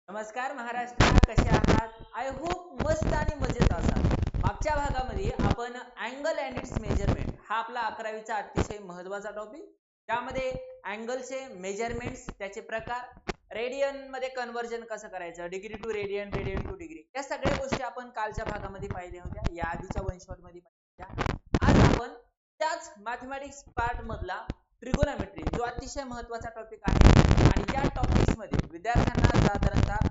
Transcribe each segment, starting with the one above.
नमस्कार महाराष्ट्र, कसे आहात? आय होप मस्त आणि मजेत असाल. मागच्या भागामध्ये आपण अँगल अँड इट्स मेजरमेंट हा आपला 11वीचा अतिशय महत्त्वाचा टॉपिक, त्यामध्ये अँगलचे मेजरमेंट्स, त्याचे प्रकार, रेडियन मध्ये कन्वर्जन कसं करायचं, degree to radian, radian to degree, या सगळ्या गोष्टी आपण कालच्या भागामध्ये पाहिल्या होत्या, या आधीच्या वन शॉट मध्ये पाहिल्या होत्या. आज आपण त्याच मॅथमॅटिक्स पार्ट मधला ट्रिगोनॉमेट्री जो अतिशय महत्त्वाचा टॉपिक आहे आणि या टॉपिक्स मध्ये विद्यार्थ्यांना साधारणतः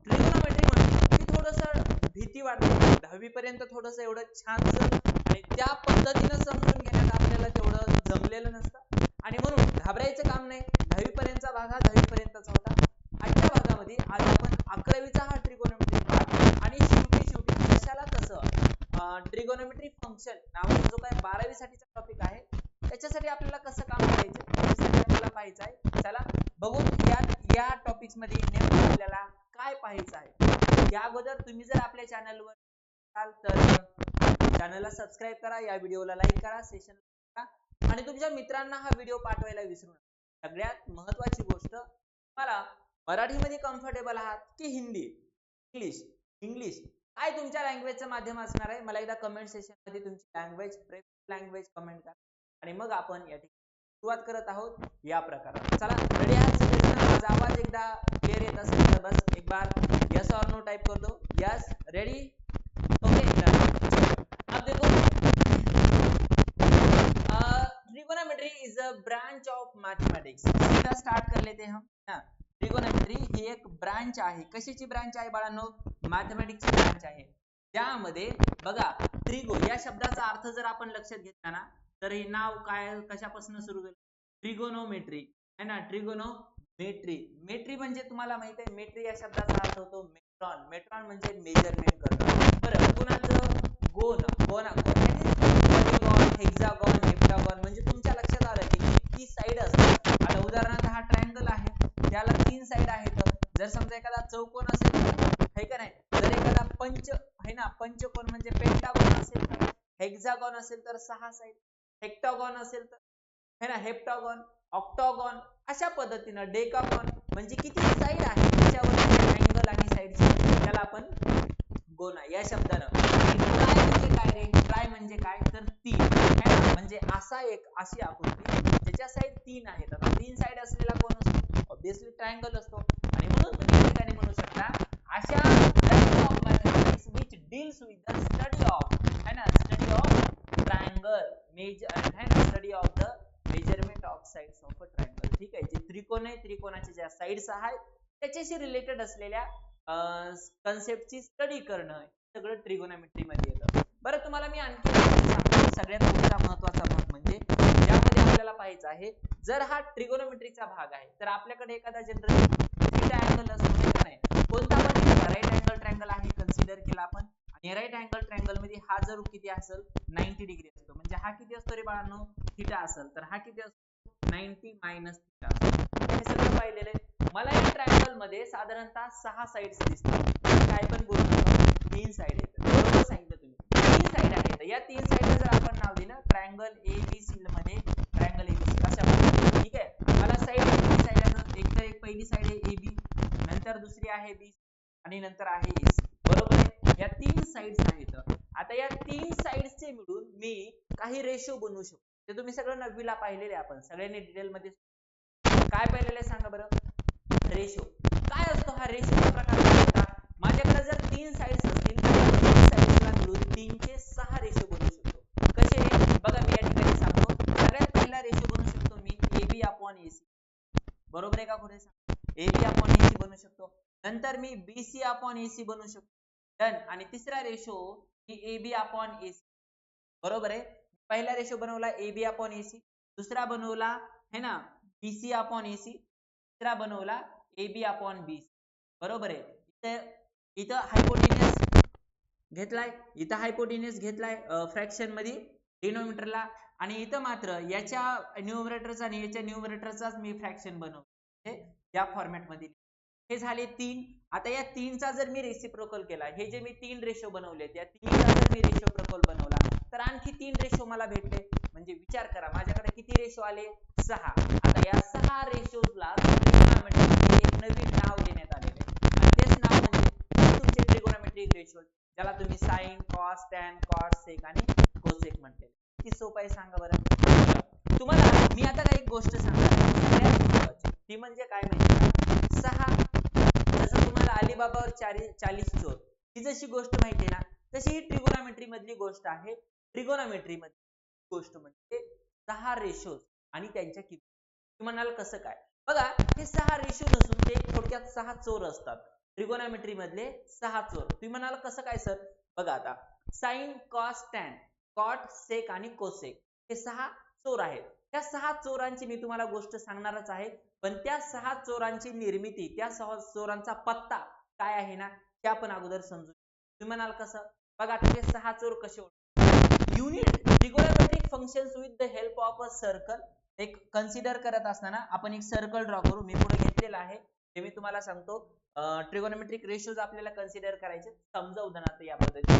ट्रिगोनॉमेट्री म्हणून की थोडंसं भीती वाटते. 10वी पर्यंत थोडंसं एवढं छानसं आणि त्या पद्धतीनं समजून घेण्यात आपल्याला तेवढं जमलेलं नसतं आणि म्हणून घाबरायचं काम नाही. 10वी पर्यंतचा भाग हा 10वी पर्यंतचा होता. आजच्या भागामध्ये आज आपण 11वीचा हा ट्रिगोनॉमेट्री पार्ट आणि शेवटी कशाला कसं ट्रिगोनॉमेट्री फंक्शन नावाचा जो काय 12वी साठीचा टॉपिक आहे त्याच्यासाठी आपल्याला कसं काम करायचं त्याच्यासाठी आपल्याला पाहायचं आहे. चला बघू या टॉपिक्स मध्ये नेमकं आपल्याला काय पाहायचं आहे. या अगोदर तुम्ही जर आपल्या चॅनलवर असाल तर चॅनलला सबस्क्राईब करा, या व्हिडिओला लाईक करा, सेशन करा आणि तुमच्या मित्रांना हा व्हिडिओ पाठवायला विसरू नका. सगळ्यात महत्त्वाची गोष्ट, तुम्हाला मराठीमध्ये कम्फर्टेबल आहात की हिंदी, इंग्लिश काय तुमच्या लँग्वेजचं माध्यम असणार आहे, मला एकदा कमेंट सेशन मध्ये तुमची लँग्वेज कमेंट करा आणि मग आपण या ठिकाणी सुरुवात करत आहोत या प्रकारात. चला रेडी आहात सगळेजण? माझा आवाज एकदा क्लिअर येत असेल तर बस एक बार यस और नो टाइप कर दो. Yes, ready, okay, done. अब देखो, trigonometry is a branch of mathematics. सीधा स्टार्ट कर लेते हैं हम. ट्रिगोनोमेट्री ही एक ब्रांच आहे. कशाची ब्रांच आहे बाळांनो? मॅथमॅटिक्सची ब्रांच आहे. त्यामध्ये बघा, ट्रिगो या शब्दाचा अर्थ जर आपण लक्षात घेतला ना तर हे नाव काय कशापासून सुरू होईल? ट्रिगोनोमेट्री है ना. ट्रिगोनोमेट्री, मेट्री म्हणजे तुम्हाला माहित आहे, मेट्री या शब्दाचा अर्थ होतो मेट्रॉन. मेट्रॉन म्हणजे मेजरमेंट करणं. बरं, कुणाचं? गोन, पॉलिगॉन, हेक्सागॉन, हेप्टागॉन म्हणजे तुमच्या लक्षात आलं की किती साइड असतात. आता उदाहरणार्थ हा ट्रायंगल आहे, त्याला 3 साइड आहेत. जर समजा एखादा चौकोन असेल है का नाही, जर एखादा पंच है ना, पंचकोन म्हणजे पेंटागॉन असेल तर, हेक्सागॉन असेल तर 6 साइड, हेक्टागॉन असेल तर है ना हेप्टागॉन, ऑक्टागॉन, अशा पद्धतीनं डेकागॉन म्हणजे किती साइड आहे त्याच्यावर अँगल आणि साइडची त्याला आपण गोना या शब्दानं. ट्राय म्हणजे काय रे? ट्राय म्हणजे काय तर 3 है ना, म्हणजे अशी आकृती ज्याच्या साइड 3 आहेत. आता 3 साइड असलेला कोण असतो? ऑब्वियसली ट्रायंगल असतो आणि म्हणून तुम्ही या ठिकाणी म्हणू शकता अशा branch of mathematics which deals with the study of है ना, स्टडी ऑफ ट्रायंगल है ना, study of the measurement of sides of a triangle. ठीक आहे, जे त्रिकोण आहे, त्रिकोणाच्या ज्या साइड्स आहेत त्याच्याशी रिलेटेड असलेल्या कन्सेप्टची स्टडी करणं सगळं ट्रिगोनॉमेट्री मध्ये येतं. बरं, तुम्हाला मी आणखी सांगतो, सगळ्यात मोठा महत्त्वाचा भाग म्हणजे ज्यामध्ये आपल्याला पाहायचं आहे, जर हा ट्रिगोनॉमेट्रीचा भाग आहे तर आपल्याकडे एखादा जनरल थीटा अँगल असतो का नाही, कोणता पण राईट अँगल ट्रायंगल आहे कन्सिडर केला आपण आणि राईट अँगल ट्रायंगल मध्ये हा जर किती असेल 90 डिग्री असतो. म्हणजे हा किती असतो रे बाळांनो? थीटा असेल तर हा किती असतो? 90 मायनस थीटा. हे सगळं पाहिलेलं आहे. मला या ट्रायंगल मध्ये साधारणतः 6 साइड्स दिसतात. काय पण बोलू नका, 3 साइड आहेत. बरोबर सांगितलं तुम्ही, 3 साइड आहेत. या 3 साइडला जर आपण नाव दिलं ट्रायंगल एबीसी मध्ये, ट्रायंगल एबीसी अशा प्रकारे. ठीक आहे, मला साइड किती साइड आहेत? एक तर एक पहिली साइड आहे एबी, नंतर दुसरी आहे बी आणि नंतर आहे एसी. बरोबर आहे, या 3 साइड्स आहेत. आता या 3 साइड्सचे मिळून मी काही रेशो बनवू शकतो. ते तुम्ही सगळं 9वीला पाहिलेले, आपण सगळ्यांनी डिटेल मध्ये काय पाहिलेलं आहे सांगा बरं? रेशो काय असतो? हा रेशोचा प्रकार काय होता? माझ्याकडे जर 3 साइड्स असतील तर 3 साइड्सला मिळून 3 चे 6 रेशो बनवू शकतो. कसे? बघा, मी या ठिकाणी सांगतो. सगळ्यात पहिला रेशो बनवू शकतो मी AB अपॉन AC. बरोबर आहे का? कोणी सांग? AB अपॉन AC बनवू शकतो. नंतर मी BC अपॉन AC बनवू शकतो. डन. आणि तिसरा रेशो मी AB अपॉन AC. बरोबर आहे, पहिला रेशो बनवला AB अपॉन AC, दुसरा बनवला है ना BC अपॉन AC, तिसरा बनवला AB अपॉन BC. बरोबर आहे. इथं हायपोटेन्यूस घेतलाय, इथं हायपोटेन्यूस घेतलाय फ्रॅक्शन मध्ये डिनोमिनेटरला, आणि इथं मात्र याच्या न्यूमरेटरचा आणि याच्या न्यूमरेटरचाच मी फ्रॅक्शन बनवतो या फॉर्मॅट मध्ये. हे झाले 3. आता या 3 चा जर मी रेसिप्रोकल केला, हे जे मी 3 रेशो बनवलेत या 3 चा जर मी रेसिप्रोकल बनवला तर आणखी 3 रेशो मला भेटले. म्हणजे विचार करा, माझ्याकडे किती रेशो आले? 6. आता या 6 रेशोजला ट्रिगोनॉमेट्री एक नवीन नाव देण्यात आलेले आहे आणि ते तुम्ही साइन, कॉस, टॅन, कॉट, सेक आणि कोसेक म्हटले. किती सोपं आहे सांगा बरं. तुम्हाला मी आता काही गोष्ट सांगणार आहे सगळ्यात महत्त्वाची, ती म्हणजे काय माहिती का, 6 जसं तुम्हाला अलिबाबावर 40 चोर ही जशी गोष्ट माहिती आहे ना, तशी ही ट्रिगोनॉमेट्री मधली गोष्ट आहे. ट्रिगोनॉमेट्री मधली गोष्ट म्हणजे 6 रेशोज आणि त्यांच्या किमती. तुम्ही म्हणाल कसं काय, बघा हे 6 रेशो नसून ते थोडक्यात 6 चोर असतात. ट्रिगोनॉमेट्री मधले 6 चोर. तुम्ही म्हणाल कसं काय सर, बघा आता साइन, कॉस, टॅन, कॉट, सेक आणि कोसेक हे 6 चोर आहेत. त्या 6 चोरांची मी तुम्हाला गोष्ट सांगणारच आहे, पण त्या 6 चोरांची निर्मिती, त्या 6 चोरांचा पत्ता काय आहे ना, हे आपण अगोदर समजू. तुम्ही म्हणाल कसं, बघा ते 6 चोर कसे ओळखायचे. Unit trigonometric functions with the help of a circle. एक कन्सिडर करत असताना आपण एक सर्कल ड्रॉ करू. मी पुढे घेतलेला आहे ते मी तुम्हाला सांगतो. ट्रिगोनॉमेट्रिक रेशोज आपल्याला कन्सिडर करायचे. समजा उदाहरणार्थ या पद्धतीचा,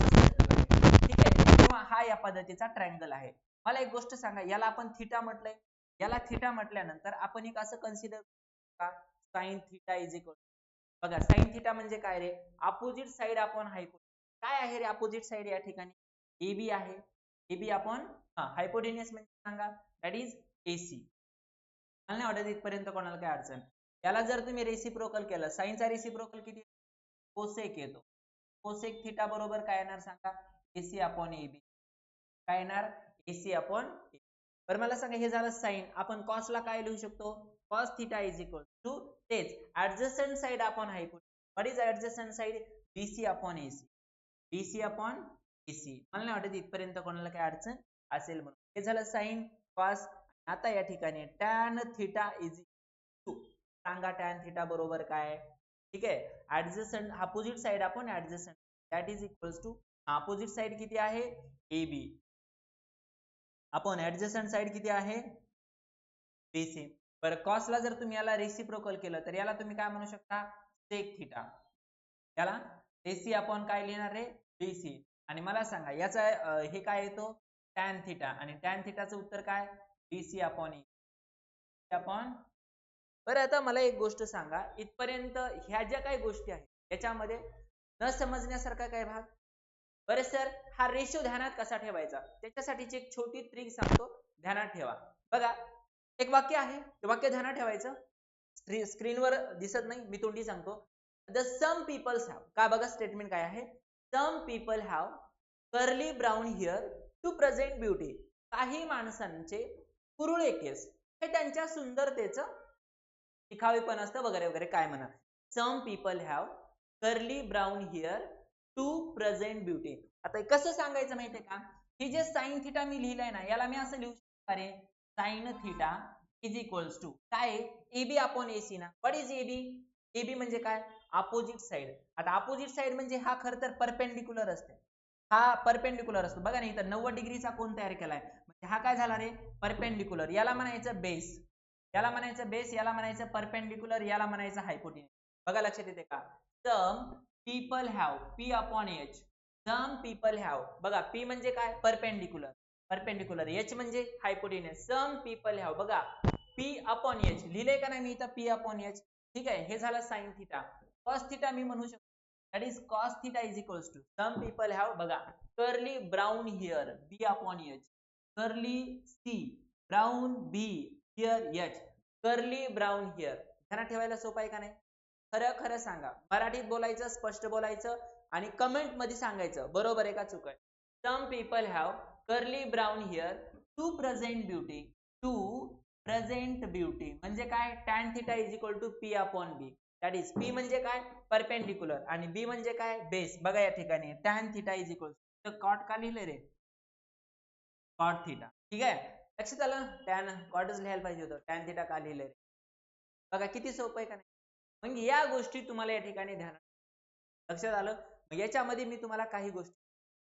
ठीक आहे, किंवा हा या पद्धतीचा ट्रायंगल आहे. मला एक गोष्ट सांगा, याला आपण थीटा म्हटलंय, याला थीटा म्हटल्यानंतर आपण एक असं कन्सिडर का साइन थीटा इज इक्वल, बघा साइन थीटा म्हणजे काय रे, अपोजिट साइड अपॉन हायपोटेन्यूज. काय आहे रे अपोजिट साइड या ठिकाणी, AB आहे. AB अपॉन हायपोटेन्यूज म्हणजे सांगा, दॅट इज AC. मला नाही वाटत इथपर्यंत कोणाला काय अडचण. याला जर तुम्ही रेसिप्रोकल केलं, साइनचा रेसिप्रोकल किती, कोसेक येतो. कोसेक थीटा बरोबर काय येणार सांगा, AC अपॉन AB. काय येणार, AC अपॉन. बरं मला सांगा, हे झालं साइन. आपण कॉसला काय लिहू शकतो, cos theta is equal to तेच adjacent side upon hypotenuse. What is adjacent side, BC upon AC. BC upon AC. मला नाही वाटत इथपर्यंत कोणाला काय अडचण असेल म्हणून. हे झालं साइन, कॉस. आता या ठिकाणी टॅन थीटा इज टू, सांगा टॅन थीटा बरोबर काय, ठीक आहे, adjacent opposite side upon adjacent, that is equals to opposite side किती आहे, AB अपॉन ऍडजस्टंट साइड किती आहे, BC. बरं कॉसला जर तुम्ही याला रेसिप्रोकल केलं तर याला तुम्ही काय म्हणू शकता, सेक थीटा. याला AC अपॉन काय लिहिणार रे, BC. आणि मला सांगा याचा हे काय येतो, टॅन थीटा, आणि टॅन थीटाचं उत्तर काय, BC अपॉन E अपॉन. बरं आता मला एक गोष्ट सांगा, इथपर्यंत ह्या ज्या काही गोष्टी आहेत त्याच्यामध्ये न समजण्यासारखा काय भाग, बरं सर हा रेशो ध्यानात कसा ठेवायचा, त्याच्यासाठीची एक छोटी ट्रिक सांगतो, ध्यानात ठेवा. बघा एक वाक्य आहे, ते वाक्य ध्यानात ठेवायचं. स्क्रीनवर दिसत नाही, मी तोंडी सांगतो. द सम पीपल्स हॅव, का बघा स्टेटमेंट काय आहे, some people have curly brown hair to present beauty. काही माणसांचे कुरळे केस हे त्यांच्या सुंदरतेचं दिखावेपण असतं वगैरे वगैरे, काय म्हणा. Some people have curly brown hair to present beauty. आता कसं सांगायचं माहितीये का, ही जे साइन थीटा मी लिहिलंय ना, याला मी असं लिहू शकतो, अरे sine theta is equals to काय, AB अपॉन AC ना. व्हॉट इज AB, AB म्हणजे काय, अपोजिट साइड. आता अपोजिट साइड म्हणजे हा खरं तर परपेंडिक्युलर असते, हा परपेंडिक्युलर असतो. बघा ना इथं 90 डिग्रीचा कोन तयार केलाय, म्हणजे हा काय झाला रे, परपेंडिक्युलर. याला म्हणायचं बेस, याला म्हणायचं बेस, याला म्हणायचं परपेंडिक्युलर, याला म्हणायचं हायपोटेन्यूज. बघा लक्षात येते का, some people have, P upon H, some people have. बघा P म्हणजे काय, परपेंडिक्युलर, परपेंडिक्युलर. H म्हणजे हायपोटेन्यूज. सम पीपल हॅव, बघा P अपॉन H लिहिले का नाही मी इथं, P अपॉन H, ठीक आहे. हे झालं साइन थीटा. कॉस थीटा मी म्हणू शकतो, that is cos theta is equals to some people have, बघा curly brown here, B upon H, curly C brown B here H, curly brown here. ध्यानात ठेवायला सोपं आहे का नाही, खरं खरं सांगा, मराठीत बोलायचं, स्पष्ट बोलायचं, आणि कमेंट मध्ये सांगायचं बरोबर आहे का चूक आहे. Some people have curly brown hair to present beauty, to present beauty म्हणजे काय, tan theta is equal to P upon B. That is P म्हणजे काय, परपेंडिक्युलर, आणि B म्हणजे काय, बेस. बघा या ठिकाणी tan theta is equal to, cot का लिहिले रे, कॉट थीटा, ठीक आहे. लक्षात आलं, टॅन कॉटच लिहायला पाहिजे होतं, टॅन थीटा का लिहिले रे. बघा किती सोपं आहे का नाही. मग या गोष्टी तुम्हाला या ठिकाणी ध्यानात, लक्षात आलं. मग याच्यामध्ये मी तुम्हाला काही गोष्टी,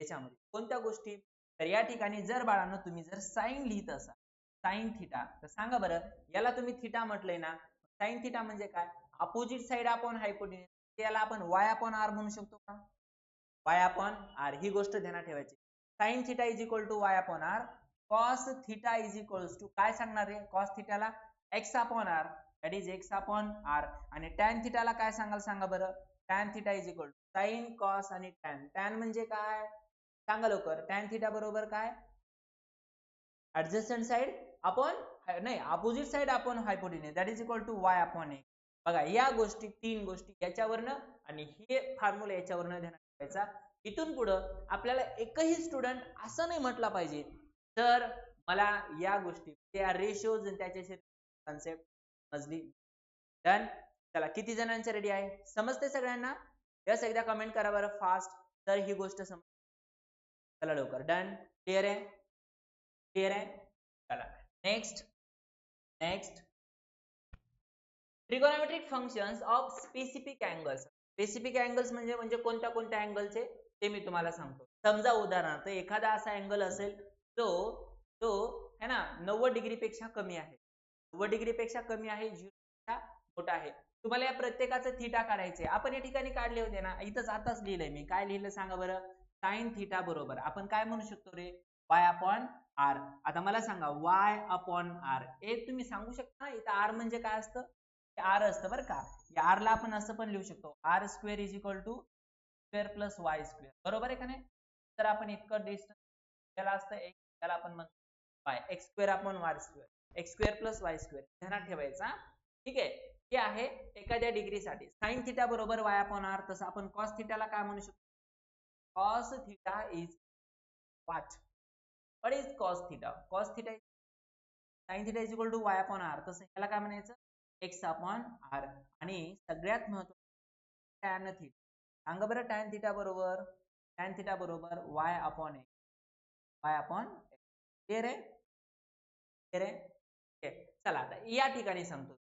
याच्यामध्ये कोणत्या गोष्टी, तर या ठिकाणी जर बाळांनो तुम्ही जर साइन लिहित असाल, साइन थीटा, तर सांगा बरं याला तुम्ही थीटा म्हटलंय ना, साइन थीटा म्हणजे काय, अपोजिट साइड अपॉन हायपोटेन्यूज, त्याला आपण y अपॉन r म्हणू शकतो का, y अपॉन r. ही गोष्ट ध्यानात ठेवायची. Sine theta is equal to y upon r. Cos theta is equals to काय सांगणार आहे, कॉस थीटाला x upon r, that is x upon r. आणि टॅन थीटाला काय सांगाल सांगा बरं, tan theta is equal to sine cos आणि टॅन. टॅन म्हणजे काय सांगा लवकर. टॅन थिटा बरोबर काय ऍडजस्टंट साइड अपॉन नाही opposite side upon hypotenuse that is equal to y upon x. बघा या गोष्टी तीन गोष्टी याच्यावरनं आणि हे फॉर्म्युला याच्यावरनं ध्यानात ठेवायचा. इथून पुढं आपल्याला एकही स्टुडंट असं नाही म्हटला पाहिजे तर मला या गोष्टी त्या रेशोज आणि त्याचे कन्सेप्ट समजली. डन. चला किती जणांचे रेडी आहे समजते सगळ्यांना. यस एकदा कमेंट करा बरं फास्ट तर ही गोष्ट समज. चला लवकर. डन. क्लिअर आहे क्लिअर आहे. चला next next trigonometric functions of specific angles. Specific angles म्हणजे कोणत्या कोणत्या अँगलचे ते मी तुम्हाला सांगतो. समजा उदाहरणार्थ एखादा असा अँगल असेल जो तो है ना 90 डिग्री पेक्षा कमी आहे. 90 डिग्री पेक्षा कमी आहे 0 पेक्षा मोठा आहे. तुम्हाला या प्रत्येकाचं थीटा काढायचे. आपण या ठिकाणी काढले होते ना इथंच आताच लिहिलंय मी. काय लिहिलं सांगा बरं. साइन थीटा बरोबर आपण काय म्हणू शकतो रे y अपॉन r. आता मला सांगा y अपॉन r हे तुम्ही सांगू शकता ना इथं r म्हणजे काय असतं r असतं बरं का. या r ला आपण असं पण लिहू शकतो r square is equal to square plus y square. बरोबर आहे का नाही. तर आपण इतकं डिस्टन्स त्याला असतं x त्याला आपण म्हणतो y x square upon y square x square plus y square ध्यानात ठेवायचा. ठीक आहे. हे आहे एखाद्या डिग्रीसाठी. साइन थिटा बरोबर y अपॉन r. तसं आपण कॉस थिटाला काय म्हणू शकतो cos theta is what? What is cos theta? Cos theta is sin theta is equal to y upon r. तसं याला काय म्हणायचं x upon r. आणि सगळ्यात महत्त्वाचं tan theta. सांगा बरं tan theta बरोबर y upon x. y upon x. Clear आहे क्लिअर आहे. चला आता या ठिकाणी सांगतो.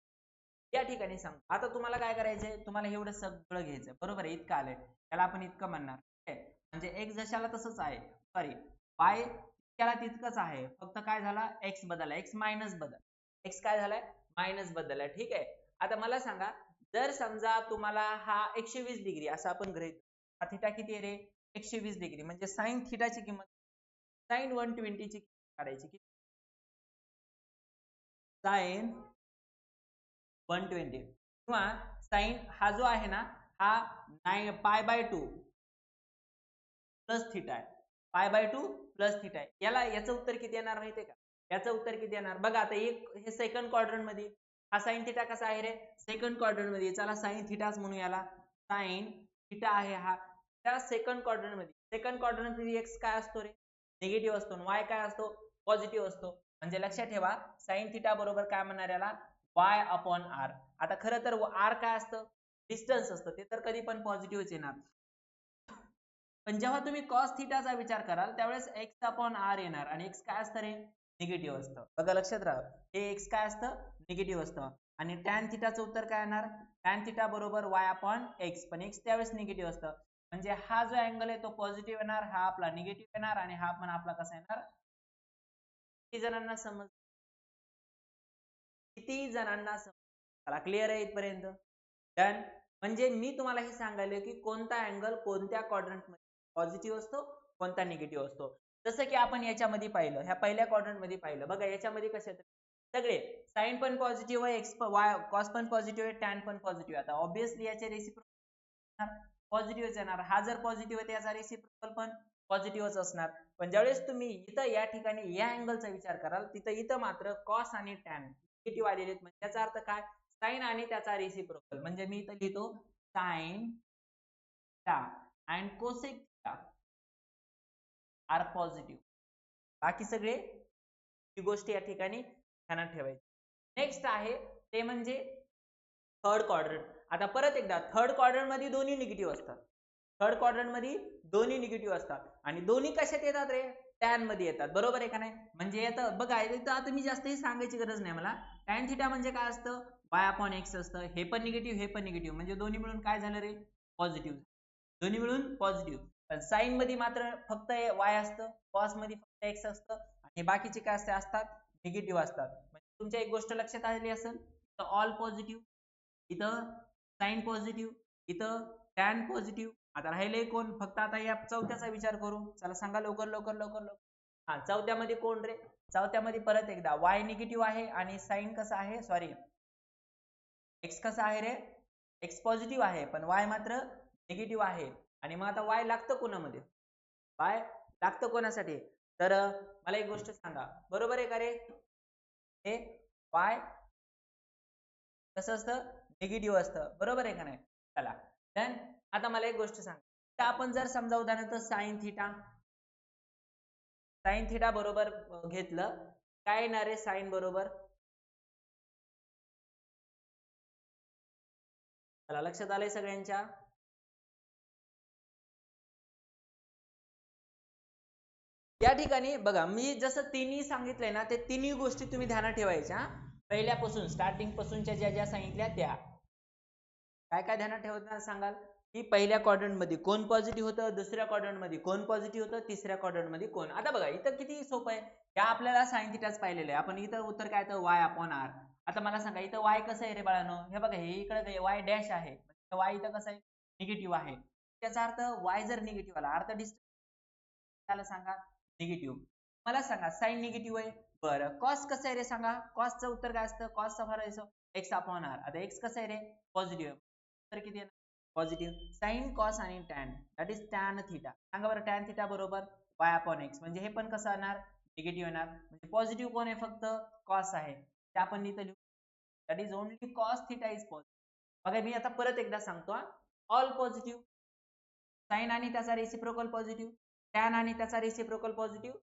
आता तुम्हाला काय करायचंय तुम्हाला एवढं सगळं घ्यायचं बरोबर आहे. इतकं आलंय त्याला आपण इतकं म्हणणार म्हणजे x जशाला तसंच आहे. सॉरी y त्याला तितकंच आहे फक्त काय झाला x बदलला. x मायनस बदल x काय झालाय मायनस बदलला. ठीक आहे. आता मला सांगा जर समजा तुम्हाला हा 120 डिग्री असं आपण गृहीत हा थिटा किती आहे रे 120 डिग्री म्हणजे साइन थिटाची किंमत साइन 120 ची काढायची किती साइन 120 किंवा साइन हा जो आहे ना हा पाय बाय 2 प्लस थिटा आहे. पाय बाय 2 प्लस थिटा आहे. याचं उत्तर किती येणार माहितीये का. याचं उत्तर किती येणार बघा. आता एक हे सेकंड क्वाड्रंट मध्ये हा साइन थिटा कसा आहे रे सेकंड क्वाड्रंट मध्ये. चला साइन थिटाच म्हणू याला. साइन थिटा आहे हा त्या सेकंड क्वाड्रंट मध्ये. सेकंड क्वाड्रंट मध्ये एक्स काय असतो रे निगेटिव्ह असतो. वाय काय असतो पॉझिटिव्ह असतो. म्हणजे लक्षात ठेवा साइन थिटा बरोबर काय म्हणणार याला y अपॉन r. आता खरं तर r काय असतं डिस्टन्स असतं ते तर कधी पण पॉझिटिव्हच येणार. पण जेव्हा तुम्ही cos थिटाचा विचार कराल त्यावेळेस x अपॉन r येणार आणि x काय असतं रे निगेटिव्ह असतं. बघा लक्षात राहा हे x काय असतं निगेटिव्ह असतं. आणि tan थिटाचं उत्तर काय येणार tan थिटा बरोबर y अपॉन x. पण x त्यावेळेस निगेटिव्ह असतं म्हणजे हा जो अँगल आहे तो पॉझिटिव्ह येणार हा आपला निगेटिव्ह येणार आणि हा पण आपला कसा येणार. किती जणांना समज चला क्लिअर आहे इथपर्यंत. डन. म्हणजे मी तुम्हाला हे सांगायला की कोणता अँगल कोणत्या क्वाड्रंट मध्ये पॉझिटिव्ह असतो कोणता निगेटिव्ह असतो. जसं की आपण याच्यामध्ये पाहिलं ह्या पहिल्या क्वाड्रंट मध्ये पाहिलं बघा याच्यामध्ये कसे सगळे साइन पण पॉझिटिव्ह आहे एक्स वाय कॉस पण पॉझिटिव्ह आहे टॅन पण पॉझिटिव्ह. आता ऑब्विसली याचे रेसिप्रोकल पॉझिटिव्हच येणार. हा जर पॉझिटिव्ह आहे त्याचा रेसिप्रोकल पण पॉझिटिव्हच असणार. पण ज्यावेळेस तुम्ही इथं या ठिकाणी या अँगलचा विचार कराल इथं मात्र कॉस आणि टॅन निगेटिव्ह आलेले आहेत. म्हणजे त्याचा अर्थ काय साइन आणि त्याचा रेसिप्रोकल. म्हणजे मी इथं लिहितो sine theta and cosec theta are positive. बाकी सगळे ही गोष्ट या ठिकाणी ध्यानात ठेवायची. नेक्स्ट आहे ते म्हणजे थर्ड क्वाड्रंट. आता परत एकदा थर्ड क्वाड्रंट मध्ये दोन्ही निगेटिव्ह असतात. थर्ड क्वाड्रंट मध्ये दोन्ही निगेटिव्ह असतात आणि दोन्ही कशात येतात रे टॅन मध्ये येतात. बरोबर आहे का नाही. म्हणजे येतं बघा इथं आता मी जास्तही सांगायची गरज नाही मला. टॅन थिटा म्हणजे काय असतं y अपॉन x असतं. हे पण निगेटिव्ह हे पण निगेटिव्ह म्हणजे दोन्ही मिळून काय झालं रे पॉझिटिव्ह. दोन्ही मिळून पॉझिटिव्ह. पण साइन मध्ये मात्र फक्त y असतं कॉस मध्ये फक्त x असतं आणि बाकीचे काय असतात निगेटिव्ह असतात. म्हणजे तुमच्या एक गोष्ट लक्षात आलेली असेल तर ऑल पॉझिटिव्ह इथं साइन पॉझिटिव्ह इथं टॅन पॉझिटिव्ह. आता राहिले कोण फक्त आता या चौथ्याचा विचार करू. चला सांगा लवकर लवकर लवकर लवकर. हा चौथ्यामध्ये कोण रे चौथ्यामध्ये परत एकदा y निगेटिव्ह आहे आणि साइन कसा आहे सॉरी x कसा आहे रे एक्स पॉझिटिव्ह आहे पण वाय मात्र निगेटिव्ह आहे. आणि मग आता वाय लागतं कोणामध्ये? वाय लागतं कोणासाठी? तर मला एक गोष्ट सांगा, बरोबर आहे का रे? हे वाय कसं असतं? निगेटिव्ह असतं, बरोबर आहे का नाही? चला देन आता मला एक गोष्ट सांग, तर आपण जर समजा उदाहरणार्थ साइन थिटा बरोबर घेतलं, काय येणार आहे साइन बरोबर? चला लक्षात आलंय सगळ्यांच्या? या ठिकाणी बघा, मी जसं तिन्ही सांगितलंय ना, ते तिन्ही गोष्टी तुम्ही ध्यानात ठेवायच्या. पहिल्यापासून स्टार्टिंग पासूनच्या ज्या ज्या सांगितल्या त्या काय काय ध्यानात ठेवताना सांगाल? की पहिल्या क्वाड्रंट मध्ये कोण पॉझिटिव्ह होतं, दुसऱ्या क्वाड्रंट मध्ये कोण पॉझिटिव्ह होतं, तिसऱ्या क्वाड्रंट मध्ये कोण. आता बघा इथं किती सोपं आहे, या आपल्याला साइन थिटाच पाहिलेलं आहे आपण. इथं उत्तर काय तर y अपॉन r. आता मला सांगा इथं y कसं आहे रे बाळांनो? हे बघा, हे इकडे y डॅश आहे, y इथं कसं आहे? निगेटिव्ह आहे. त्याचा अर्थ y जर निगेटिव्ह आला, अर्थ डिस्टन्स सांगा निगेटिव्ह. मला सांगा साइन निगेटिव्ह आहे, बरं कॉस कसं आहे रे सांगा? कॉसचं उत्तर काय असतं? कॉसचा फॉर्म्युला x अपॉन r. आता x कसं आहे रे? पॉझिटिव्ह. तर किती येणार? पॉझिटिव्ह. साइन कॉस आणि tan, that is tan theta. सांगा बरं टॅन थिटा बरोबर y अपॉन x, म्हणजे हे पण कसं येणार? निगेटिव्ह येणार. म्हणजे पॉझिटिव्ह कोण आहे? फक्त कॉस आहे, ते आपण इथं लिहू. That is only cos theta is positive. बघा मी आता परत एकदा सांगतो, ऑल पॉझिटिव्ह. साइन आणि त्याचा रेसिप्रोकल पॉझिटिव्ह, टॅन आणि त्याचा रेसिप्रोकल पॉझिटिव्ह,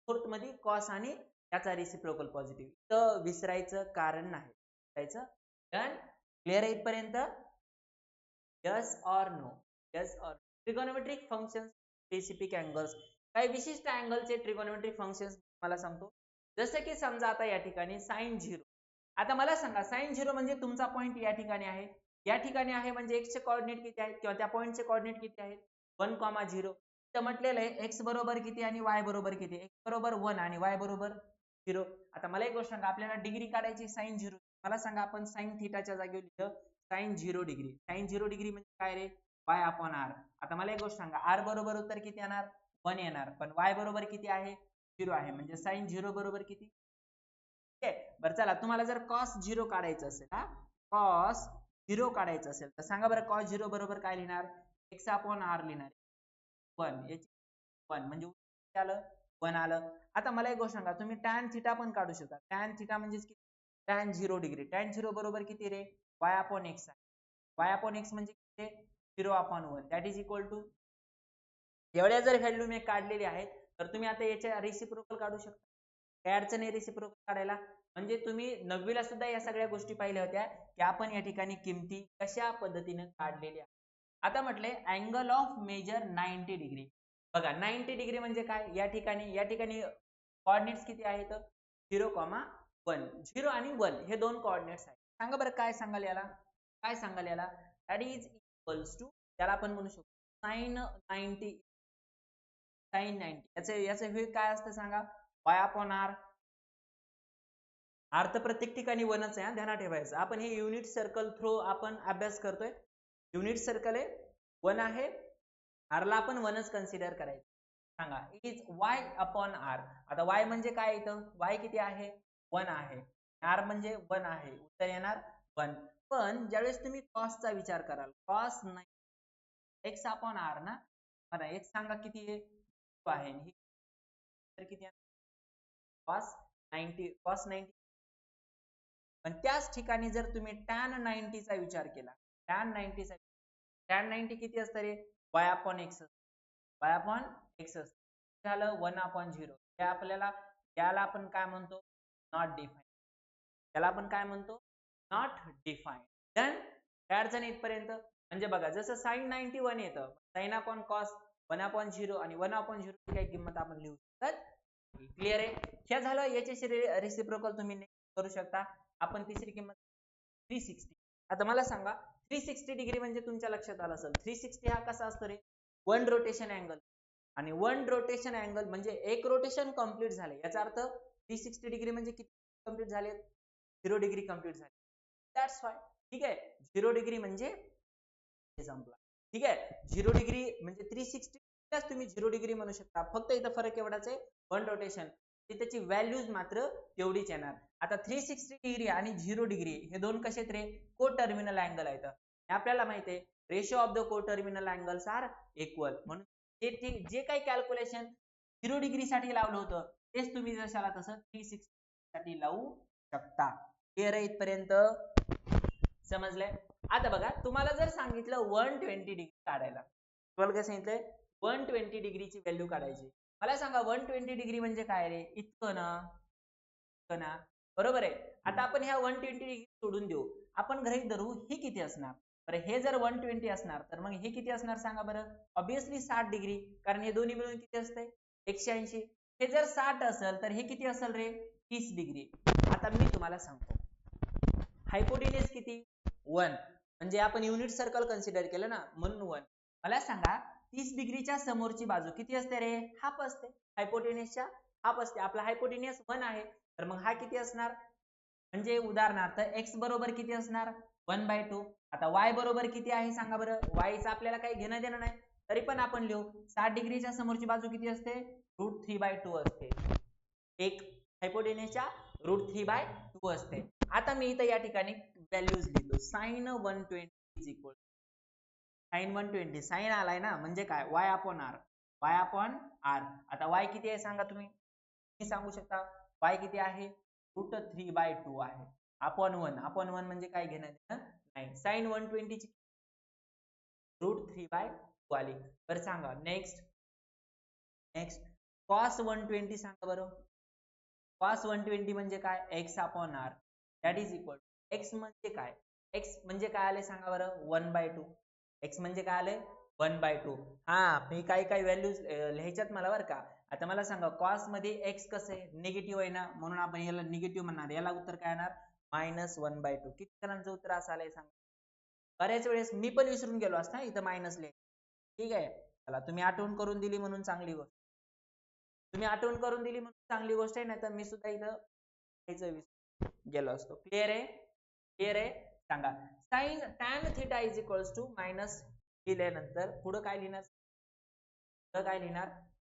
फोर्थ मध्ये कॉस आणि त्याचा रेसिप्रोकल पॉझिटिव्ह. तर विसरायचं कारण नाही. विसरायचं. डन? क्लिअर आहे इथपर्यंत? Yes or no? Yes or? Trigonometric functions, specific angles, काही विशिष्ट अँगलचे ट्रिगोनोमेट्रिक फंक्शन्स मला सांगतो. जसं की समजा आता या ठिकाणी साइन 0. आता मला सांगा साइन 0 म्हणजे तुमचा पॉइंट या ठिकाणी आहे, या ठिकाणी आहे, म्हणजे एक्स चे कोऑर्डिनेट किती आहेत किंवा त्या पॉइंटचे कोऑर्डिनेट किती आहेत? 1,0. तर म्हटलेलं आहे एक्स बरोबर किती आणि वाय बरोबर किती? एक्स बरोबर 1 आणि वाय बरोबर 0. आता मला एक गोष्ट सांगा, आपल्याला डिग्री काढायची साइन 0. मला सांगा आपण साइन थिटाच्या जागेवर लिहिलं साइन 0 डिग्री. साइन 0 डिग्री म्हणजे काय रे? y upon r. आता मला एक गोष्ट सांगा, r बरोबर उत्तर किती येणार? 1 येणार, पण y बरोबर किती आहे? 0 आहे, म्हणजे साइन 0 बरोबर किती? ठीक आहे. बरं चला, तुम्हाला जर cos 0 काढायचं असेल, हा cos 0 काढायचं असेल तर सांगा बरं cos 0 बरोबर काय लिहिणार? x अपॉन r लिहिणार. 1 1 म्हणजे किती आलं? 1 आलं. आता मला एक गोष्ट सांगा, तुम्ही tan थिटा पण काढू शकता. tan थिटा म्हणजे tan 0 डिग्री. tan 0 बरोबर किती रे? y अपॉन x आहे. y अपॉन x म्हणजे किती? 0 upon 1 that is equal to. एवढ्या जर व्हॅल्यू मी काढलेली आहेत तर तुम्ही आता याच्या रेसिप्रोकल काढू शकता. काय अडचण आहे रेसिप्रोकल काढायला? म्हणजे तुम्ही 9वी ला सुद्धा या सगळ्या गोष्टी पाहिल्या होत्या की आपण या ठिकाणी किमती कशा पद्धतीने काढलेल्या. आता म्हटले अँगल ऑफ मेजर 90 डिग्री. बघा 90 डिग्री म्हणजे काय? या ठिकाणी कोऑर्डिनेट्स किती आहेत? 0, 1. 0 आणि 1 हे दोन कोऑर्डिनेट्स आहेत. सांगा बरं काय सांगाल याला? काय सांगाल याला? दॅट इज इक्वल्स टू, त्याला आपण म्हणू शकतो साइन 90. साइन 90 याचं हे काय असतं सांगा? y upon r. r तर प्रत्येक ठिकाणी 1च आहे, ध्यानात ठेवायचं. आपण हे युनिट सर्कल थ्रू आपण अभ्यास करतोय. युनिट सर्कल आहे, 1 आहे, r ला आपण 1च कन्सिडर करायचं. सांगा इज y अपॉन r. आता y म्हणजे काय इथं? y किती आहे? 1 आहे. r म्हणजे 1 आहे, उत्तर येणार 1. पण ज्यावेळेस तुम्ही कॉसचा विचार कराल, कॉस x अपॉन r ना, आता x सांगा किती आहे? तर किती आहे? cos 90. पण त्याच ठिकाणी जर तुम्ही tan 90 चा विचार केला, tan 90 किती असतं रे? y upon x. y upon x झालं 1/0. हे आपल्याला, याला आपण काय म्हणतो? Not define. त्याला आपण काय म्हणतो? Not define. डन? काय अडचण इथपर्यंत? म्हणजे बघा जसं sin 91 येतं, sin अपॉन cos 1/0 आणि 1/0 ची काही किंमत आपण लिहू शकत. क्लिअर आहे? हे झालं याच्याशी रेसिप्रोकल तुम्ही करू शकता. आपण तिसरी किंमत 360. आता मला सांगा 360 डिग्री म्हणजे तुमच्या लक्षात आलं असेल 360 हा कसा असतो रे? 1 रोटेशन अँगल. आणि 1 रोटेशन अँगल म्हणजे एक रोटेशन कंप्लीट झाले, याचा अर्थ 360 डिग्री म्हणजे किती कंप्लीट झाले? 0 डिग्री कंप्लीट झाले. That's why. ठीक आहे, 0 डिग्री म्हणजे संपला. ठीक आहे, 0 डिग्री म्हणजे 360 तुम्ही 0 डिग्री म्हणू शकता. फक्त इथं फरक एवढाच आहे, 1 रोटेशन. त्याची व्हॅल्यूज मात्र तेवढीच येणार. आता 360 डिग्री आणि 0 डिग्री हे दोन कसे आहेत रे? को टर्मिनल अँगल आहेत. आपल्याला माहिती आहे रेशो ऑफ द को टर्मिनल अँगल्स आर इक्वल. म्हणून जे काही कॅल्क्युलेशन 0 डिग्री साठी लावलं होतं तेच तुम्ही जशाला तसं 360 साठी लावू शकता. क्लिअर आहे इथपर्यंत? समजलंय? आता बघा तुम्हाला जर सांगितलं 120 डिग्री काढायला, तुम्हाला काय सांगितलंय 120 डिग्रीची व्हॅल्यू काढायची. मला सांगा 120 डिग्री म्हणजे काय रे? इतकं ना, बरोबर आहे. आता आपण ह्या 120 डिग्री सोडून देऊ, आपण गृहीत धरू ही किती असणार? बरं हे जर 120 असणार तर मग हे किती असणार सांगा बरं? ऑब्विसली 60 डिग्री, कारण हे दोन्ही मिळून किती असते? 180. हे जर 60 असेल तर हे किती असेल रे? 30 डिग्री. आता मी तुम्हाला सांगतो हायपोटेन्यूज किती? 1. म्हणजे आपण युनिट सर्कल कन्सिडर केलं ना म्हणून 1. मला सांगा 30 डिग्रीच्या समोरची बाजू किती असते रे? हाफ असते. हायपोटेन्यूजच्या हाफ असते. आपला हायपोटेन्यूज 1 आहे तर मग हा किती असणार? म्हणजे उदाहरणार्थ x बरोबर किती असणार? 1/2. आता y बरोबर किती आहे सांगा बरं? y चं आपल्याला काही घेणं देणं नाही, तरी पण आपण लिहू 60 डिग्रीच्या समोरची बाजू किती असते? √3/2 असते. एक हायपोटेन्यूजच्या √3/2 असते. आता मी इथं या ठिकाणी व्हॅल्यूज लिहितो. sin 120 is equal sin 120 sin आलाय ना म्हणजे काय? y/r. y/r. आता y किती आहे सांगा तुम्ही सांगू शकता. y किती आहे? √3/2 आहे. अपॉन 1 म्हणजे काय घेणं देणं नाही. sin 120 ची √3/2 आली. बरं सांगा नेक्स्ट cos 120 सांगा बरं. cos 120 म्हणजे काय? x/r. That is equal x म्हणजे काय? x म्हणजे काय आले सांगा बरं? 1/2. x म्हणजे काय आले? 1/2. हा मी काही व्हॅल्यूज लिहायच्यात मला बरं का. आता मला सांगा cos मध्ये x कसं आहे? निगेटिव्ह आहे ना, म्हणून आपण याला निगेटिव्ह म्हणणार. याला उत्तर काय येणार? -1/2. किती जणांचं उत्तर असं आलंय सांगा? बऱ्याच वेळेस मी पण विसरून गेलो असता इथं मायनस लिहायचं. ठीक आहे, चला तुम्ही आठवण करून दिली म्हणून चांगली गोष्ट. आहे, नाही तर मी सुद्धा इथं गेलो असतो. क्लिअर आहे? सांगा sin tan theta is equals to minus लिहिल्यानंतर पुढे काय लिहिणार?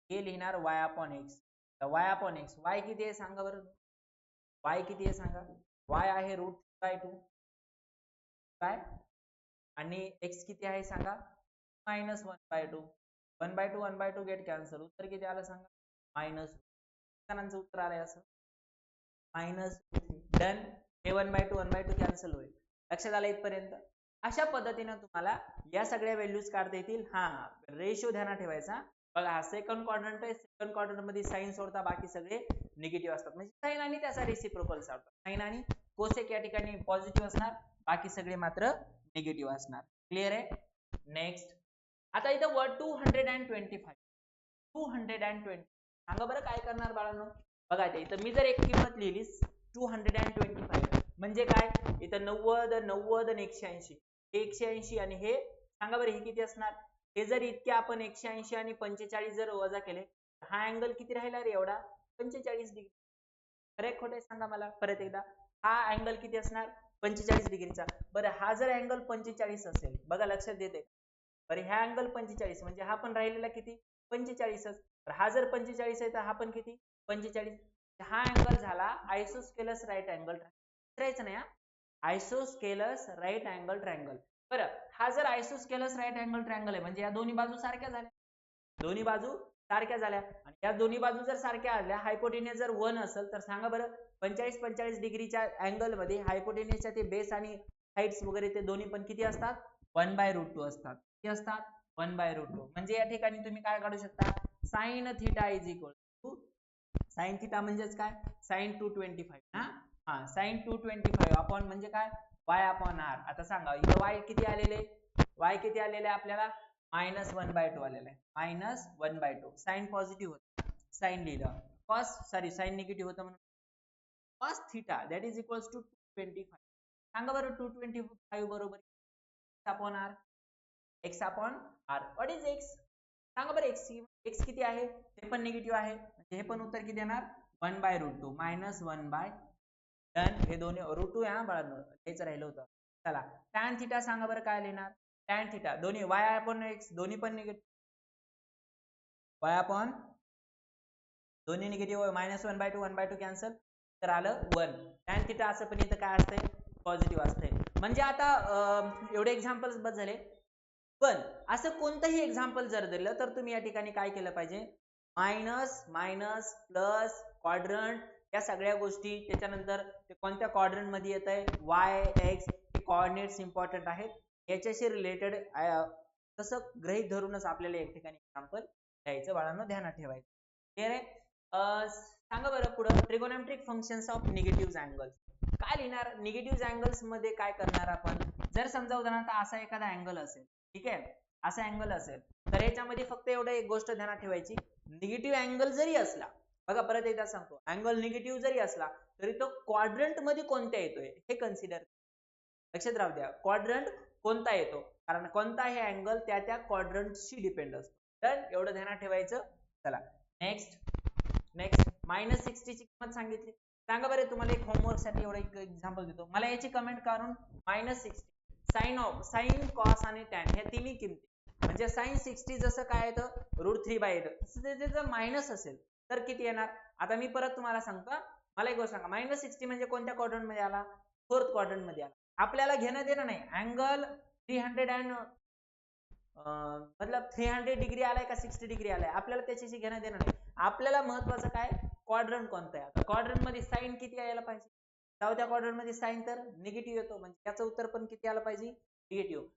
हे लिहिणार y/x. y/x y किती आहे सांगा बरं? y किती आहे सांगा? y आहे √3/2 काय? आणि x किती आहे सांगा? -1/2. 1/2 गेट कॅन्सल. उत्तर किती आलं सांगा? मायनस. जणांचं उत्तर आलंय असं -. हे 1/2 कॅन्सल होईल. लक्षात आलं इथपर्यंत? अशा पद्धतीने तुम्हाला या सगळ्या व्हॅल्यूज काढता येतील. हा रेशो ध्यानात ठेवायचा. बघा हा सेकंड क्वाड्रंट आहे. सेकंड क्वाड्रंट मध्ये साइन सोडता बाकी सगळे निगेटिव्ह असतात. म्हणजे साइन आणि त्याचा रेसिप्रोकल सोडतात. साइन आणि कोसेक या ठिकाणी पॉझिटिव्ह असणार, बाकी सगळे मात्र निगेटिव्ह असणार. क्लिअर आहे? नेक्स्ट आता इथं 225 सांगा बरं काय करणार बाळांनो? बघा इथं मी जर एक किंमत लिहिली 225 म्हणजे काय? इथं 90 90 आणि 180. 180 आणि हे सांगा बरं हे किती असणार? हे जर इतके आपण 180 आणि 45 जर वजा केले, हा अँगल किती राहिला रे एवढा? 45 डिग्री. खरे खोटे सांगा मला परत एकदा. हा अँगल किती असणार? 45 डिग्रीचा. बरं हा जर अँगल 45 असेल, बघा लक्षात देते. बरं ह्या अँगल 45 म्हणजे हा पण राहिलेला किती? 45च. तर हा जर 45 आहे तर हा पण किती? 45. हा अँगल झाला आयसोस्केलस राईट अँगल ट्रायंगल. नाही हा आयसोस्केलस राईट अँगल ट्रायंगल. बरं हा जर आयसोस्केलस राईट अँगल ट्रायंगल आहे म्हणजे या दोन्ही बाजू सारख्या झाल्या. आणि या दोन्ही बाजू जर सारख्या आल्या, हायपोटेन्यूज जर 1 असेल तर सांगा बरं 45 डिग्रीच्या अँगल मध्ये हायपोटेन्यूजच्या ते बेस आणि हाईट्स वगैरे ते दोन्ही पण किती असतात? 1/√2 असतात. किती असतात? 1/√2. म्हणजे या ठिकाणी तुम्ही काय काढू शकता? sin θ is equal to sin θ म्हणजेच काय? sin 225 ना. हा sin 225 अपॉन म्हणजे काय? y/r. आता सांगा इथं y किती आलेले? y किती आलेले आपल्याला? -1/2 आलेला आहे. -1/2. साइन पॉझिटिव्ह होतं, साइन लिहिलं. साइन निगेटिव्ह होतं म्हणून cos θ that is equals to 225. सांगा बरं 225 बरोबर x/r. What is x? सांगा बरं x किती आहे? हे पण निगेटिव्ह आहे म्हणजे हे पण उत्तर किती येणार? 1/√2 -1/. डन. हे दोन्ही √2 आहे बाळांनो, हेच राहिलं होतं. चला tan θ सांगा बरं काय लिहिणार? tan θ दोन्ही y/x दोन्ही पण निगेटिव्ह. दोन्ही निगेटिव्ह -1/2 1/2 कॅन्सल, तर आलं 1. tan थिटा असं पण इथं काय असतंय, पॉझिटिव्ह असतंय. म्हणजे आता एवढे एक्झाम्पल्स बस झाले. पण असं कोणतंही एक्झाम्पल जर दिलं तर तुम्ही या ठिकाणी काय केलं पाहिजे, मायनस मायनस प्लस क्वाड्रंट या सगळ्या गोष्टी, त्याच्यानंतर ते कोणत्या क्वाड्रंट मध्ये येत आहे, वाय एक्स, हे कोऑर्डिनेट्स इम्पॉर्टंट आहेत. याच्याशी रिलेटेड तसं गृहीत धरूनच आपल्याला एक ठिकाणी एक्झाम्पल द्यायचं, बाळांनो ध्यानात ठेवायचं. क्लिअर आहे? सांगा बरं पुढं, trigonometric functions of negative angles. काय लिहिणार, निगेटिव्ह अँगल्स मध्ये काय करणार आपण, जर समजा उदाहरणार्थ असा एखादा अँगल असेल, ठीक आहे, असा अँगल असेल, तर याच्यामध्ये फक्त एवढं एक गोष्ट ध्यानात ठेवायची, निगेटिव्ह अँगल जरी असला, बघा परत एकदा सांगतो, अँगल निगेटिव्ह जरी असला तरी तो क्वाड्रंट मध्ये कोणत्या येतोय हे कन्सिडर, लक्षात राहू द्या, क्वाड्रंट कोणता येतो, कारण कोणताही अँगल त्या त्या क्वाड्रंटशी डिपेंड असतो. तर एवढं ध्यानात ठेवायचं. चला नेक्स्ट -60 ची किंमत सांगितली. सांगा बरं, तुम्हाला एक होमवर्क साठी एवढं एक एक्झाम्पल देतो, मला याची कमेंट करून -60 साइन कॉस आणि टॅन ह्या तिन्ही किमती, म्हणजे sin 60 जसं काय येतं √3/8, तसं जर मायनस असेल तर किती येणार. आता मी परत तुम्हाला सांगतो, मला एक गोष्ट सांगा, -60 म्हणजे कोणत्या क्वाड्रंट मध्ये आला, फोर्थ क्वाड्रंट मध्ये आला. आपल्याला घेणं देणं नाही, अँगल 300 डिग्री आलाय का 60 डिग्री आलाय, आपल्याला त्याच्याशी घेणं देणं नाही. आपल्याला महत्वाचं काय, क्वाड्रंट कोणतं आहे. आता क्वाड्रंट मध्ये साइन किती यायला पाहिजे, चौथ्या क्वाड्रंट मध्ये साइन तर निगेटिव्ह येतो, म्हणजे त्याचं उत्तर पण किती आलं पाहिजे, निगेटिव्ह.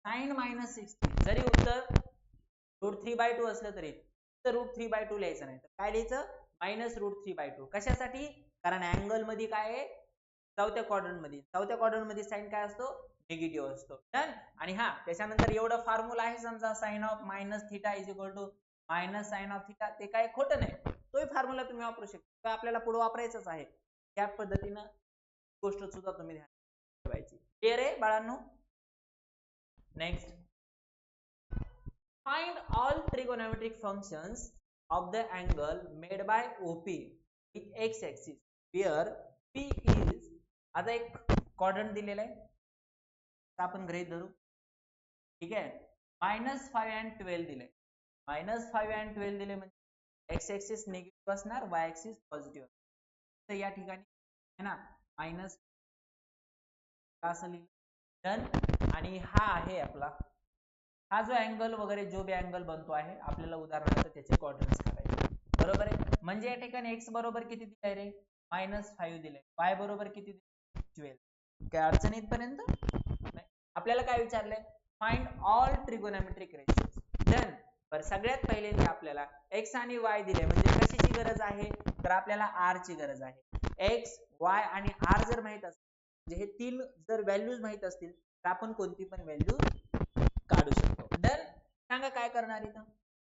साइन -60 जरी उत्तर √3/2 असलं तरी तर √3/2 लिहायचं नाही, तर काय लिहायचं, -√3/2. कशासाठी, कारण अँगल मध्ये काय आहे, चौथ्या क्वाड्रंट मध्ये साइन काय असतो, निगेटिव्ह असतो. डन. आणि हा त्याच्यानंतर एवढं फॉर्म्युला आहे, समजा sine of -θ is equal to -sin of θ, ते काय खोटं नाही, तोही फॉर्म्युला तुम्ही वापरू शकता, आपल्याला पुढे वापरायचंच आहे. त्या पद्धतीनं गोष्ट सुद्धा तुम्ही ध्यानात ठेवायची. क्लिअर आहे बाळांनो? Next, find all trigonometric functions of the angle made by OP with x axis where P is, आता एक क्वाड्रंट दिलेला आहे, आपण गृहीत धरू, ठीक आहे, -5 and 12 दिले, -5 and 12 दिले म्हणजे x एक्सिस निगेटिव्ह असणार, y एक्सिस पॉझिटिव्ह. तर या ठिकाणी है ना मायनस असं लिहिलं. डन. आणि हा आहे आपला, हा जो अँगल वगैरे जो बी अँगल बनतो आहे, आपल्याला उदाहरणार्थ त्याचे क्वाड्रंट्स काढायचे, बरोबर आहे. म्हणजे या ठिकाणी x बरोबर किती दिलाय रे, -5 दिले, y बरोबर किती दिले, 12. काय अडचण इथपर्यंत नाही. आपल्याला काय विचारलंय, find all trigonometric ratios. Done. पर सगळ्यात पहिले आपल्याला x आणि y दिले, म्हणजे कशाची गरज आहे, तर आपल्याला r ची गरज आहे. x, y आणि r जर माहित असतील, म्हणजे हे तीन जर व्हॅल्यूज माहित असतील, तर आपण कोणती पण व्हॅल्यू काढू शकतो. डन. सांगा काय करणार इथं,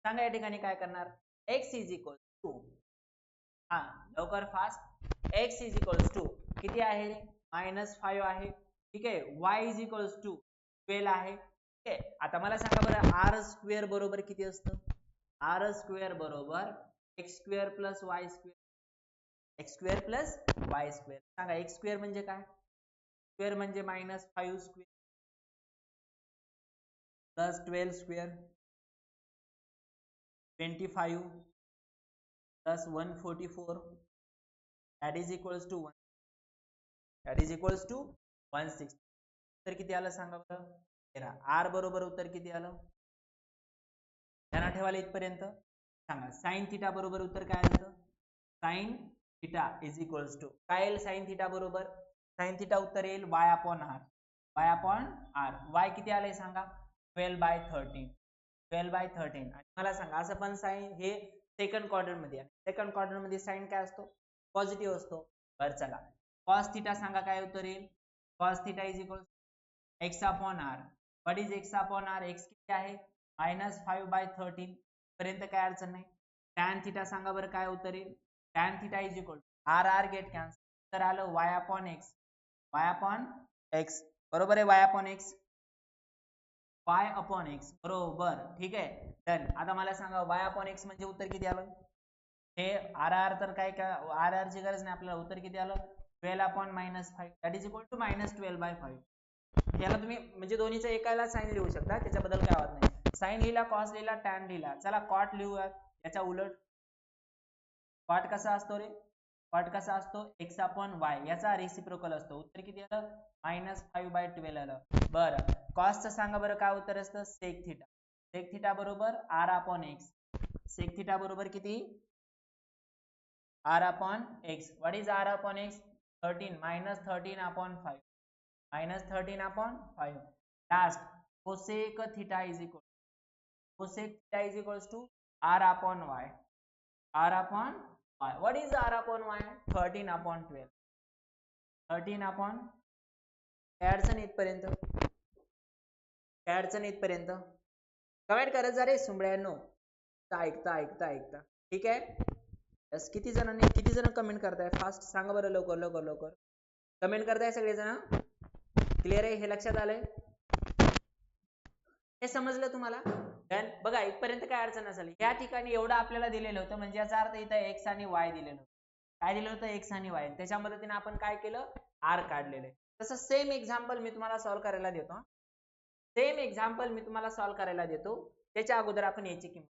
सांगा या ठिकाणी काय करणार, x इज इक्वल टू, हा लवकर fast, x is equal to किती आहे रे, -5 आहे, ठीक आहे, y इज इक्वल टू 12 आहे, ठीक आहे. आता मला सांगा बरं, आर स्क्वेअर बरोबर किती असतं, आर स्क्वेअर बरोबर x square plus y square, x square plus y square. सांगा x स्क्वेअर म्हणजे काय, स्क्वेअर म्हणजे -5 square plus 12 square 25 plus 144 that is equals to 1, that is equals to 160. तर किती आलं सांगा बरं, 13. आर बरोबर उत्तर किती आलं, ध्यानात ठेवायला इथपर्यंत. सांगा साइन थिटा बरोबर उत्तर काय आलं, sine theta is equals to काय येईल, साइन थिटा बरोबर, साइन थिटा उत्तर येईल y/r, y/r. y किती आलंय सांगा, 12/13, 12/13. आणि मला सांगा असं पण साइन हे सेकंड क्वाड्रंट मध्ये आहे, सेकंड क्वाड्रंट मध्ये साइन काय असतो, पॉझिटिव्ह असतो. बरं चला, cos थिटा सांगा काय उत्तर येईल, cos theta is equal x/r. What is x/r, x किती आहे -5/13 पर्यंत काय अडचण नाही. tan थिटा सांगा बरं काय उत्तर येईल, tan theta is equal r gate cancel, तर आलं y/x, y/x बरोबर आहे, y/x, y/x बरोबर, ठीक आहे. डन. आता मला सांगा y/x म्हणजे उत्तर किती आलं, हे r तर काय r ची गरज नाही आपल्याला, उत्तर किती आलं 12/-5 दॅट इज इक्वल टू -12/5. याला तुम्ही म्हणजे दोन्हीचं एकाला साइन लिहू शकता, त्याच्याबद्दल काय होत नाही. साइन लिहिला, कॉस लिहिला, टॅन लिहिला, चला कॉट लिहूया याच्या उलट, कॉट कसा असतो रे, कॉट कसा असतो एक्स अपॉन वाय, याचा रेसिप्रोकल असतो. उत्तर किती आलं -5/12 आलं. बरं कॉसचं सांगा बरं काय उत्तर असतं, सेक थिटा. सेक थिटा बरोबर r upon x. Sec theta बरोबर किती, r upon x. What is r upon x, 13 -13/5 -13/5. Last cosec theta is equal, cosec theta is equals to r upon y. R upon y. What is r upon y, 13/12. 13 upon, काय अडचण इथपर्यंत, काय अडचण इथपर्यंत comment करत जा रे सुंबड्यांनो. ऐकता ऐकता ऐकता ठीक आहे. यस, किती जण कमेंट करताय, फास्ट सांगा बरं, लवकर लवकर लवकर कमेंट करताय सगळेजण. क्लिअर आहे, हे लक्षात आलंय, हे समजलं तुम्हाला. देन बघा इथपर्यंत काय अडचण नसेल. या ठिकाणी एवढं आपल्याला दिलेलं होतं, म्हणजे याचा अर्थ इथं एक्स आणि वाय दिलेलं होतं. काय दिलं होतं, एक्स आणि वाय. त्याच्या मदतीने आपण काय केलं, आर काढलेले. तसं सेम एक्झाम्पल मी तुम्हाला सॉल्व्ह करायला देतो. सेम एक्झाम्पल मी तुम्हाला सॉल्व्ह करायला देतो. त्याच्या अगोदर आपण याची किंमत,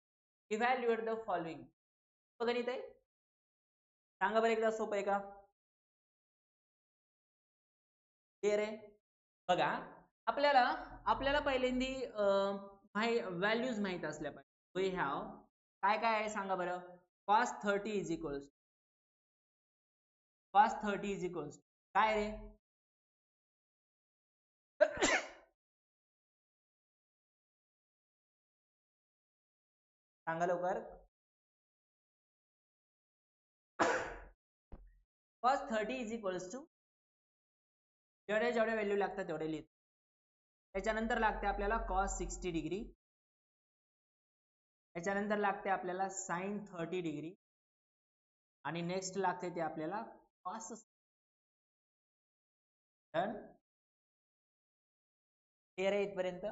इव्हॅल्युएट द फॉलोइंग. गणित आहे, सांगा बरं एकदा, सोपं आहे का, क्लिअर आहे. बघा आपल्याला पहिल्यांदी व्हॅल्यूज माहित असल्या पाहिजे. वी हॅव काय काय आहे सांगा बरं. cos 30 is equals, cos 30 is equals काय रे सांगा लवकर. cos 30 इज इक्वल्स टू, जेवढे जेवढे व्हॅल्यू लागतात तेवढे लिहित. त्याच्यानंतर लागते आपल्याला cos 60 डिग्री, त्याच्यानंतर लागते आपल्याला sin 30 डिग्री, आणि नेक्स्ट लागते ते आपल्याला cos. डन, क्लिअर आहे इथपर्यंत.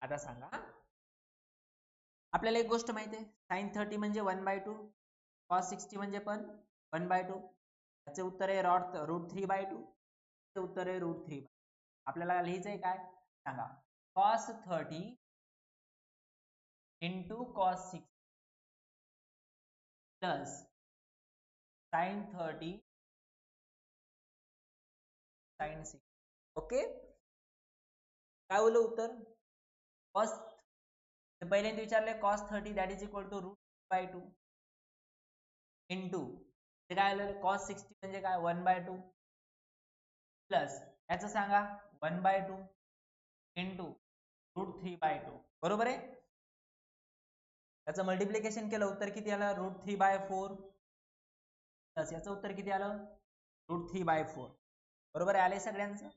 आता सांगा, आपल्याला एक गोष्ट माहिती आहे, sin 30 म्हणजे 1/2, cos 60 म्हणजे पण 1/2. याचे उत्तर आहे √3/2. याचे उत्तर आहे √3. आपल्याला लिहायचंय काय सांगा, cos 30 into cos 60 plus sin 30 sin 60. Okay, काय बोललं उत्तर, cos, पहिल्यांदा विचारले cos 30 that is equal to √2 into ते काय आलं cos 60 म्हणजे काय 1/2 प्लस याचं सांगा 1/2 इंटू √3/2. बरोबर आहे. याचं मल्टिप्लिकेशन केलं, उत्तर किती आलं, √3/4 प्लस याचं उत्तर किती आलं, √3/4. बरोबर आहे, आले सगळ्यांचं.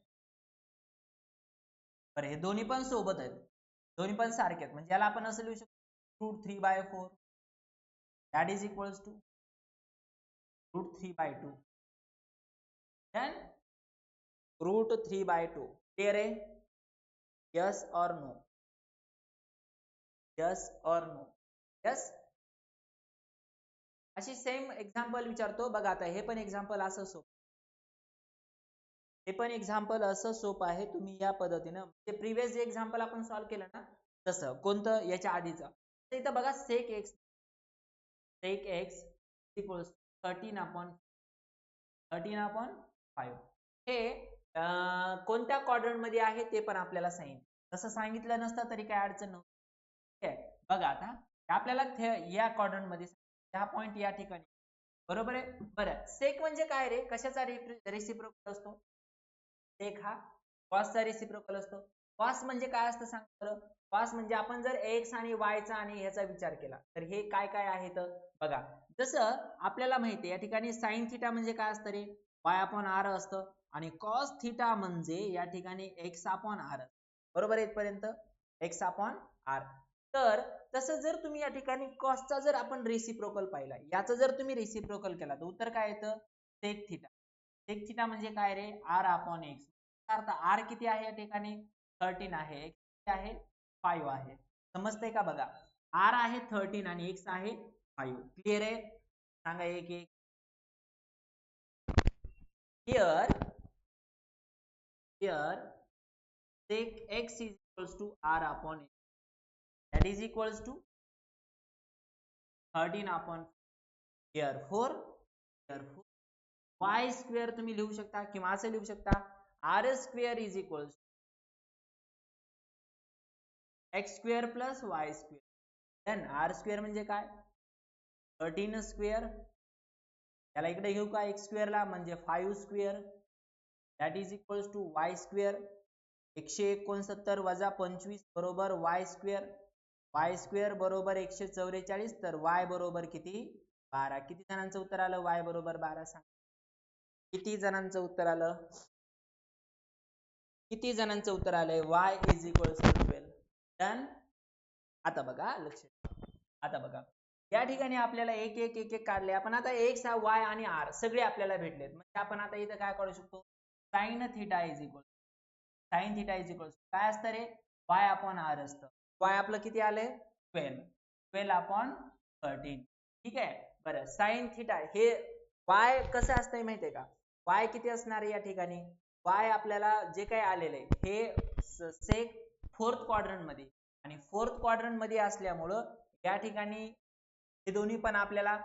बरं हे दोन्ही पण सोबत आहेत, दोन्ही पण सारखे आहेत, म्हणजे याला आपण असं लिहू शकतो √3/4 that is equals to √3/2 then √3/2. Clear आहे, यस और नो, यस और नो, यस. अशी सेम एक्झाम्पल विचारतो बघा. आता हे पण एक्झाम्पल असं सोपं, हे पण एक्झाम्पल असं सोपं आहे. तुम्ही या पद्धतीनं, ते प्रिव्हियस जे एक्झाम्पल आपण सॉल्व्ह केलं ना तसं, कोणतं, याच्या आधीचं. तर इथं बघा सेक एक्स इक्वल्स 13/5. हे कोणत्या क्वाड्रंट मध्ये आहे ते पण आपल्याला सांगितलं. तसं सांगितलं नसतं तरी काय अडचण नव्हती. ठीक आहे, बघा आता आपल्याला या क्वाड्रंट मध्ये हा पॉइंट या ठिकाणी, बरोबर आहे. बरं सेक म्हणजे काय रे, कशाचा रेसिप्रोकल असतो, सेक हा कॉसचा रेसिप्रोकल असतो. कॉस म्हणजे काय असतं सांग बरं. कॉस म्हणजे आपण जर एक्स आणि वायचा आणि ह्याचा विचार केला तर हे काय काय आहेत बघा. जसं आपल्याला माहिती आहे या ठिकाणी साइन थिटा म्हणजे काय असतं रे, वाय अपॉन आर असतं, आणि कॉस थिटा म्हणजे या ठिकाणी एक्स अपॉन आर. बरोबर आहे इथपर्यंत, एक्स अपॉन आर. तर तसं जर तुम्ही या ठिकाणी कॉसचा जर आपण रेसिप्रोकल पाहिला, याचं जर तुम्ही रेसिप्रोकल केला तर उत्तर काय येतं, सेक थिटा. सेक थिटा म्हणजे काय रे, आर अपॉन एक्स. अर्थ आर किती आहे या ठिकाणी 13 आहे, एक्स किती आहे 5 आहे. समजतंय का बघा, आर आहे 13 आणि एक्स आहे 5. क्लिअर आहे, सांगा एक एक. Here sec x is equals to r upon x, that is equals to 13/5. therefore y square तुम्ही लिहू शकता किंवा असं लिहू शकता r square is equal x square plus y square. Then r square म्हणजे काय 13 स्क्वेअर, याला इकडे घेऊ का एक्स स्क्वेअरला म्हणजे 5 square that is equal to y square. 169 वजा 25 बरोबर वाय स्क्वेअर. वाय स्क्वेअर बरोबर 144 तर वाय बरोबर किती 12. किती जणांचं उत्तर आलं वाय बरोबर 12 सांग. किती जणांचं उत्तर आलं किती जणांचं उत्तर आलंय y is equal to 12. Done. आता बघा लक्ष आता बघा या ठिकाणी आपल्याला एक एक एक एक काढले आपण. आता एक्स वाय आणि आर सगळे आपल्याला भेटलेत म्हणजे आपण आता इथं काय काढू शकतो साइन थिटा इज इक्वल काय असतं रे वाय अपॉन आर असतं. वाय आपलं किती आलंय 12 अपॉन 13. ठीक आहे. बरं साइन थिटा हे वाय कसं असतंय माहितीये का वाय किती असणार आहे या ठिकाणी वाय आपल्याला जे काही आलेलं आहे हे सेक फोर्थ क्वाड्रंट मध्ये आणि फोर्थ क्वाड्रंट मध्ये असल्यामुळं या ठिकाणी हे दोन्ही पण आपल्याला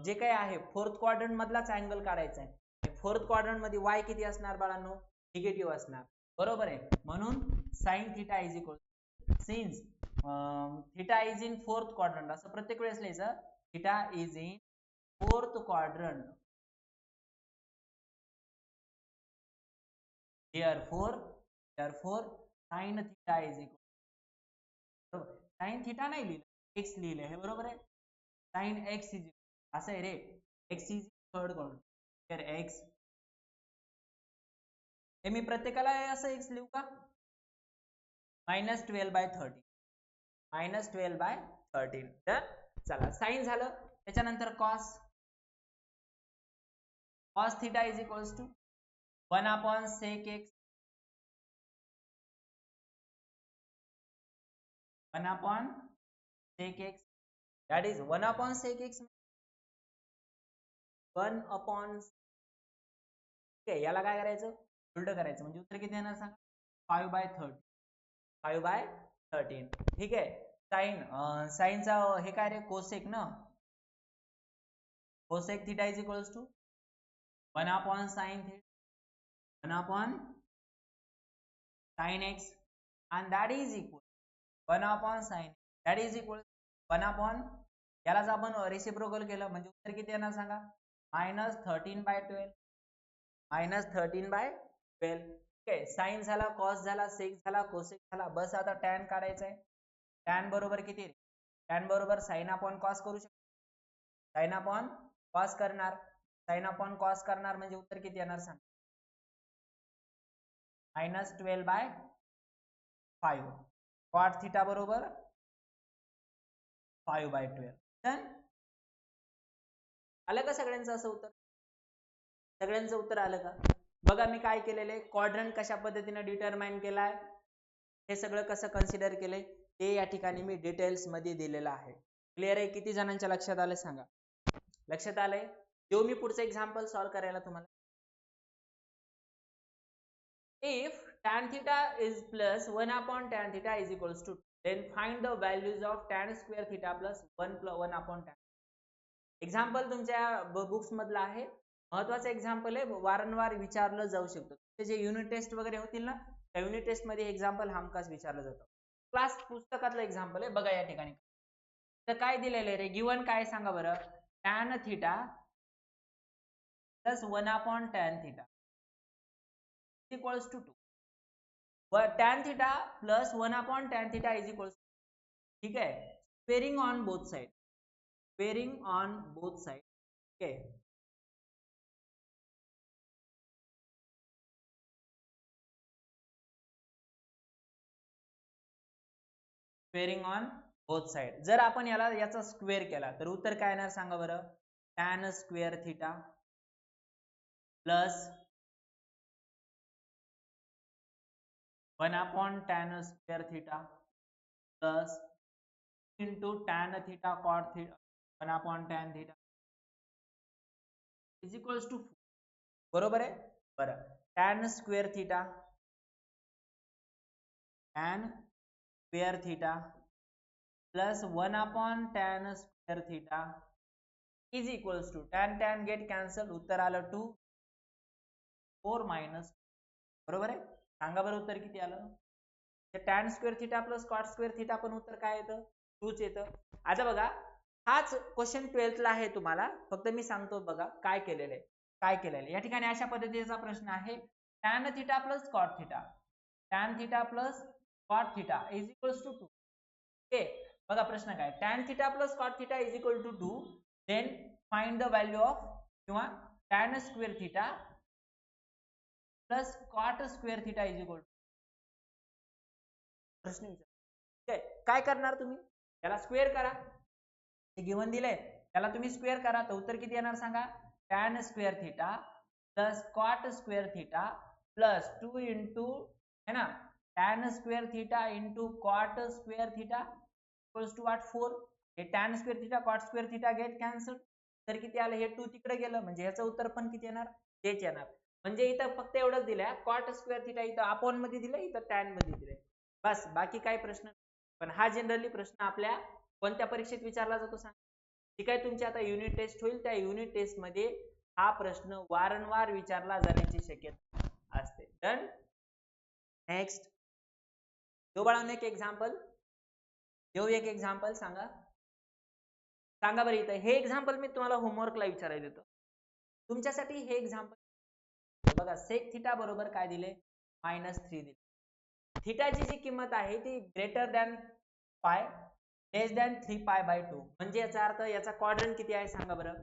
जे काही आहे फोर्थ क्वाड्रंट मधलाच अँगल काढायचा आहे. फोर्थ क्वाड्रंट मध्ये वाय किती असणार बाळांनो निगेटिव्ह असणार. बरोबर आहे. म्हणून sign theta is equal since theta is in fourth quadrant असं प्रत्येक वेळेस लिहायचं theta is in fourth quadrant. therefore sin theta is equal sin theta नाही लिहिलं x लिहिलं हे बरोबर आहे. sin x इज असं आहे रे x इज थर्ड क्वाड्रंट तर x हे मी प्रत्येकाला असं x लिहू का -12/13 -12/13. तर चला साइन झालं. त्याच्यानंतर cos theta is equals to 1 upon sec x 1 upon sec x that is 1 upon sec x 1 upon. ठीक आहे याला काय करायचं उलट करायचं म्हणजे उत्तर किती येणार सांगा 5/13 5/13. ठीक आहे. साइनचा हे काय रे कोसेक ना cosec theta is equals to 1 upon sin theta 1 upon sin x and that is equal 1 upon sin that is equal 1 upon यालाच आपण रेसिप्रोकल केलं म्हणजे उत्तर किती येणार सांगा -13/12 -13/12. ठीक आहे. साइन झाला कॉस झाला सेक झाला कोसेक झाला बस आता टॅन काढायचा आहे. टॅन बरोबर किती टॅन बरोबर साइन अपॉन कॉस करू शकतो साइन अपॉन कॉस करणार साइन अपॉन कॉस करणार म्हणजे उत्तर किती येणार सांग -12/5. कॉट थिटा बरोबर 5/12. डन. आलं का सगळ्यांचं असं उत्तर सगळ्यांचं उत्तर आलं का बघा मी काय केलेलं आहे क्वाड्रंट कशा पद्धतीने डिटरमाइन केलाय हे सगळं कसं कन्सिडर केलंय ते या ठिकाणी मी डिटेल्स मध्ये दिलेलं आहे. क्लिअर आहे. किती जणांच्या लक्षात आलं सांगा लक्षात आलंय. देऊ मी पुढचं एक्झाम्पल सॉल्व्ह करायला तुम्हाला. If tan theta is plus 1 upon tan theta is equals to then find the values of tan square theta plus 1 upon tan. Example तुमच्या बुक्स मधलं आहे महत्वाचं एक्झाम्पल आहे वारंवार विचारलं जाऊ शकतं. ते जे युनिट टेस्ट वगैरे होतील ना त्या युनिट टेस्ट मध्ये एक्झाम्पल हमखास विचारलं जातं. क्लास पुस्तकातलं एक्झाम्पल आहे बघा या ठिकाणी. तर काय दिलेलं आहे रे गिवन काय सांगा बरं tan theta plus 1 upon tan theta equals to 2. tan theta plus 1 upon tan theta is equals ठीक आहे स्क्वेअरिंग ऑन बोथ साइड ठीक आहे. स्क्वेअरिंग ऑन बोथ साइड जर आपण याचा स्क्वेअर केला तर उत्तर काय येणार सांगा बरं tan square theta plus 1 upon tan square theta plus into tan theta cot theta 1 upon tan theta is equals to बरोबर आहे. बरं tan square theta plus 1 upon tan square theta is equals to tan tan get cancel, उत्तर आलं 2 4 minus, बरोबर आहे. सांगा बरं उत्तर किती आलं. Tan square theta plus cot square theta पण उत्तर काय येतं 2च येतं. आता बघा हाच क्वेश्चन 12th ला आहे तुम्हाला, फक्त मी सांगतो बघा काय केलेलं आहे. काय केलेलं आहे या ठिकाणी अशा पद्धतीचा प्रश्न आहे. Tan theta plus cot theta, tan theta plus cot theta is equals to 2. Okay बघा प्रश्न काय, tan theta plus cot theta is equal to 2, then find the value of किंवा tan square theta plus cot square theta is equal to, प्रश्न विचार. ठीक आहे, काय करणार तुम्ही, त्याला स्क्वेअर करा. हे गिवन दिलंय त्याला तुम्ही स्क्वेअर करा, तर उत्तर किती येणार सांगा. Tan square theta plus cot square theta plus 2 into है ना tan square theta into cot square theta equals to what 4. हे tan square theta cot square theta get cancel, तर किती आलं, हे 2 तिकडे गेलं म्हणजे याचं उत्तर पण किती येणार, तेच येणार. म्हणजे इथं फक्त एवढंच दिलंय, कॉट स्क्वेअर थिटा इथं अपॉन मध्ये दिलंय, इथं टॅन मध्ये दिलंय, बस बाकी काही प्रश्न. पण हा जनरली प्रश्न आपल्या कोणत्या परीक्षेत विचारला जातो सांग. ठीक आहे, तुमची आता युनिट टेस्ट होईल, त्या युनिट टेस्ट मध्ये हा प्रश्न वारंवार विचारला जाण्याची शक्यता असते. डन. नेक्स्ट देऊ बाळांनो एक एक्झाम्पल, देऊ एक एक्झाम्पल. सांगा सांगा बरं, इथं हे एक्झाम्पल मी तुम्हाला होमवर्कला विचारायला देतो तुमच्यासाठी. हे एक्झाम्पल बघा, सेक थिटा बरोबर काय दिले -3 दिले. थिटाची जी किंमत आहे ती ग्रेटर दॅन पाय लेस दॅन 3π/2, म्हणजे याचा अर्थ याचा क्वाड्रंट किती आहे सांगा बरं.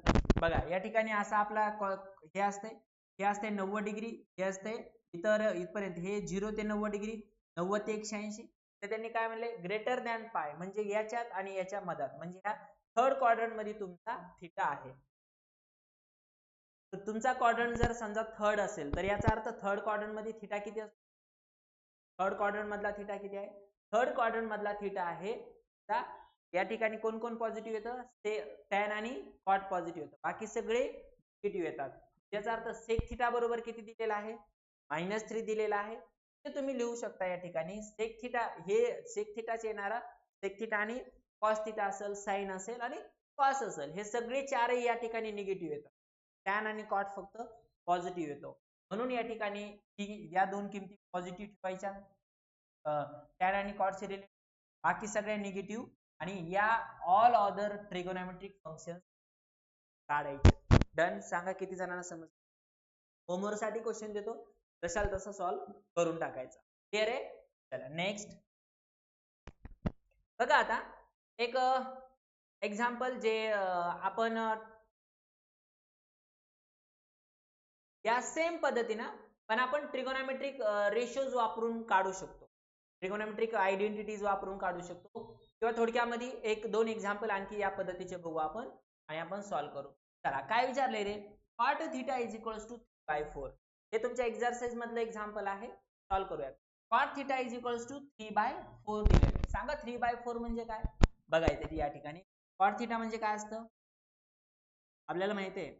बघा या ठिकाणी असा आपला हे असते 90 डिग्री, हे असते इतर इथपर्यंत हे 0 ते 90 डिग्री, 90 ते 180. तर त्यांनी काय म्हणले ग्रेटर दॅन पाय, म्हणजे याच्यात आणि याच्या मधात, म्हणजे ह्या थर्ड क्वाड्रंट मध्ये तुमचा थिटा आहे. तर तुमचा क्वाड्रंट जर समजा थर्ड असेल तर याचा अर्थ थर्ड क्वाड्रंट मध्ये थिटा किती असतो, थर्ड क्वाड्रंट मधला थिटा किती आहे, थर्ड क्वाड्रंट मधला थिटा आहे या ठिकाणी कोण कोण पॉझिटिव्ह येतं, ते टॅन आणि कॉट पॉझिटिव्ह येतं, बाकी सगळे निगेटिव्ह येतात. याचा अर्थ सेक थिटा बरोबर किती दिलेला आहे -3 दिलेला आहे. ते तुम्ही लिहू शकता या ठिकाणी सेक थिटा, हे सेक थिटाचे येणारा सेक थिटा आणि कॉस थिटा असेल, साइन असेल आणि कॉस असेल, हे सगळे चारही या ठिकाणी निगेटिव्ह येतात. टॅन आणि कॉट फक्त पॉझिटिव्ह येतो, म्हणून या ठिकाणी या दोन किमती पॉझिटिव्ह ठेवायच्या, टॅन आणि कॉट चे रिलेशन, बाकी सगळे निगेटिव्ह, आणि या ऑल अदर ट्रिगोनॉमेट्रिक फंक्शन काढायचे. डन. सांगा किती जणांना समजलं. होमवर्क साठी क्वेश्चन देतो, तसाल तसा सॉल्व्ह करून टाकायचा. क्लिअर आहे. चला नेक्स्ट बघा, आता एक एक्झाम्पल जे आपण या सेम पद्धतीनं पण आपण ट्रिगोनॉमेट्रिक रेशोज वापरून काढू शकतो, ट्रिगोनॉमेट्रिक आयडेंटिटीज वापरून काढू शकतो, किंवा थोडक्यामध्ये एक दोन एक्झाम्पल आणखी या पद्धतीचे बघू आपण आणि आपण सॉल्व्ह करू. चला काय विचारले रे, cot theta is equals to 3/4. हे तुमच्या एक्झरसाइज मधलं एक्झाम्पल आहे, सॉल्व्ह करूया. Cot theta is equals to 3/4 दिले. सांगा 3/4 म्हणजे काय, बघायचं या ठिकाणी. कॉट थिटा म्हणजे काय असतं आपल्याला माहिती आहे,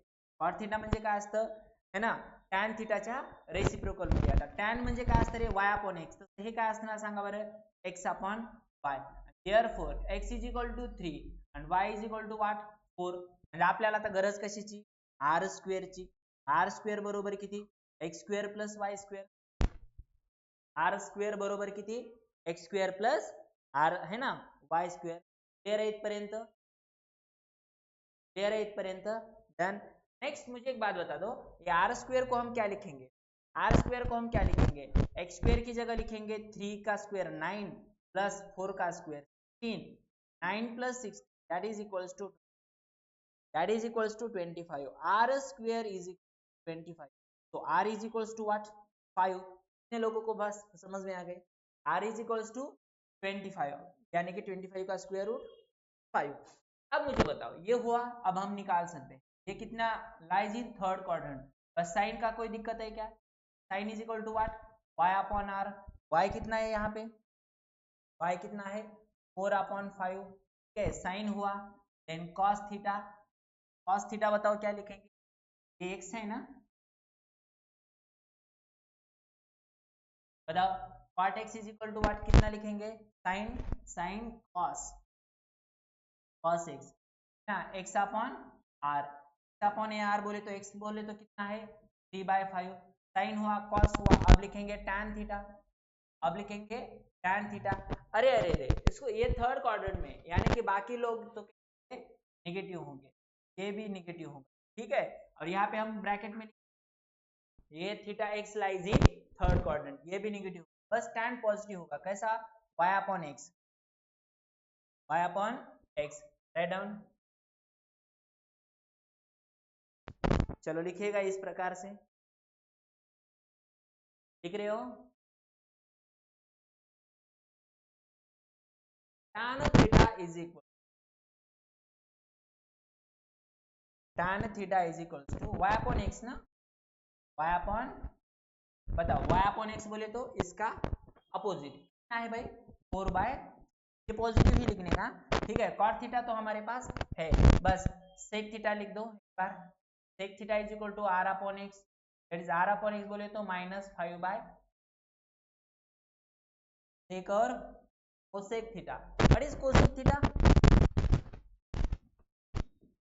कॉट थिटा म्हणजे काय असतं है ना, टॅन थिटाच्या रेसिप्रोकल मध्ये. आता टॅन म्हणजे काय असतं रे, y/x, तर हे काय असणार सांगा बरं, x/y. Therefore x is equal to 3 and y is equal to what 4. म्हणजे आपल्याला आता गरज कशाची, r स्क्वेअर ची. r स्क्वेअर बरोबर किती, x square plus y square. r square बरोबर किती, x स्क्वेअर प्लस r है ना y स्क्वेअर. क्लियर आहे इथपर्यंत, क्लियर है इथपर्यंत. डन. नेक्स्ट मुझे एक बात बता दो, ये आर स्क्वेयर को हम क्या लिखेंगे, आर स्क्वेयर को हम क्या लिखेंगे, एक्स स्क्वेयर की जगह लिखेंगे 3 का स्क्वेयर 9 प्लस 4 का square 3, 9 plus 6 that is equals to 25. R square is 25, तो r is equals to what 5. कितने लोगों को बस समझ में आ गए, आर इज इक्वल्स टू 25, यानी कि 25 का स्क्वायर रूट 5. अब मुझे बताओ ये हुआ, अब हम निकाल सकते हैं ये कितना लाइज इन थर्ड क्वाड्रेंट. बस साइन का कोई दिक्कत है क्या, sine is equal to what y/r. y कितना है यहाँ पे, y कितना है 4/5. ठीक है, साइन हुआ. Then cos theta, cos theta बताओ क्या लिखेंगे, ये x है ना, बताओ cot x is equal to what, कितना लिखेंगे साइन cos x ना, x/, r, upon a r बोले तो एक्स बोले तो कितना है 3/5, साइन हुआ कॉस हुआ, अब लिखेंगे tan थीटा, अब लिखेंगे tan थीटा। अरे अरे अरे इसको ये थर्ड क्वाड्रेंट में, यानी कि बाकी लोग तो नेगेटिव होंगे, ये भी नेगेटिव होगा, ठीक है। और यहाँ पे हम ब्रैकेट में ये theta x lies in third quadrant, ये भी नेगेटिव, बस tan पॉजिटिव होगा, कैसा y upon x, y upon x, right down. चलो लिखिएगा इस प्रकार से, लिख रहे हो tan theta is equal, tan theta is equal to y upon x ना, y अपॉन, बताओ y अपॉन एक्स बोले तो इसका अपोजिट क्या है भाई 4/, ये पॉजिटिव ही लिखने का, ठीक है। cot थीटा तो हमारे पास है, बस sec थीटा लिख दो एक बार, sec theta is equal to r upon x, that is r upon x बोले तो -5/, एक और cosec theta, what is cosec theta,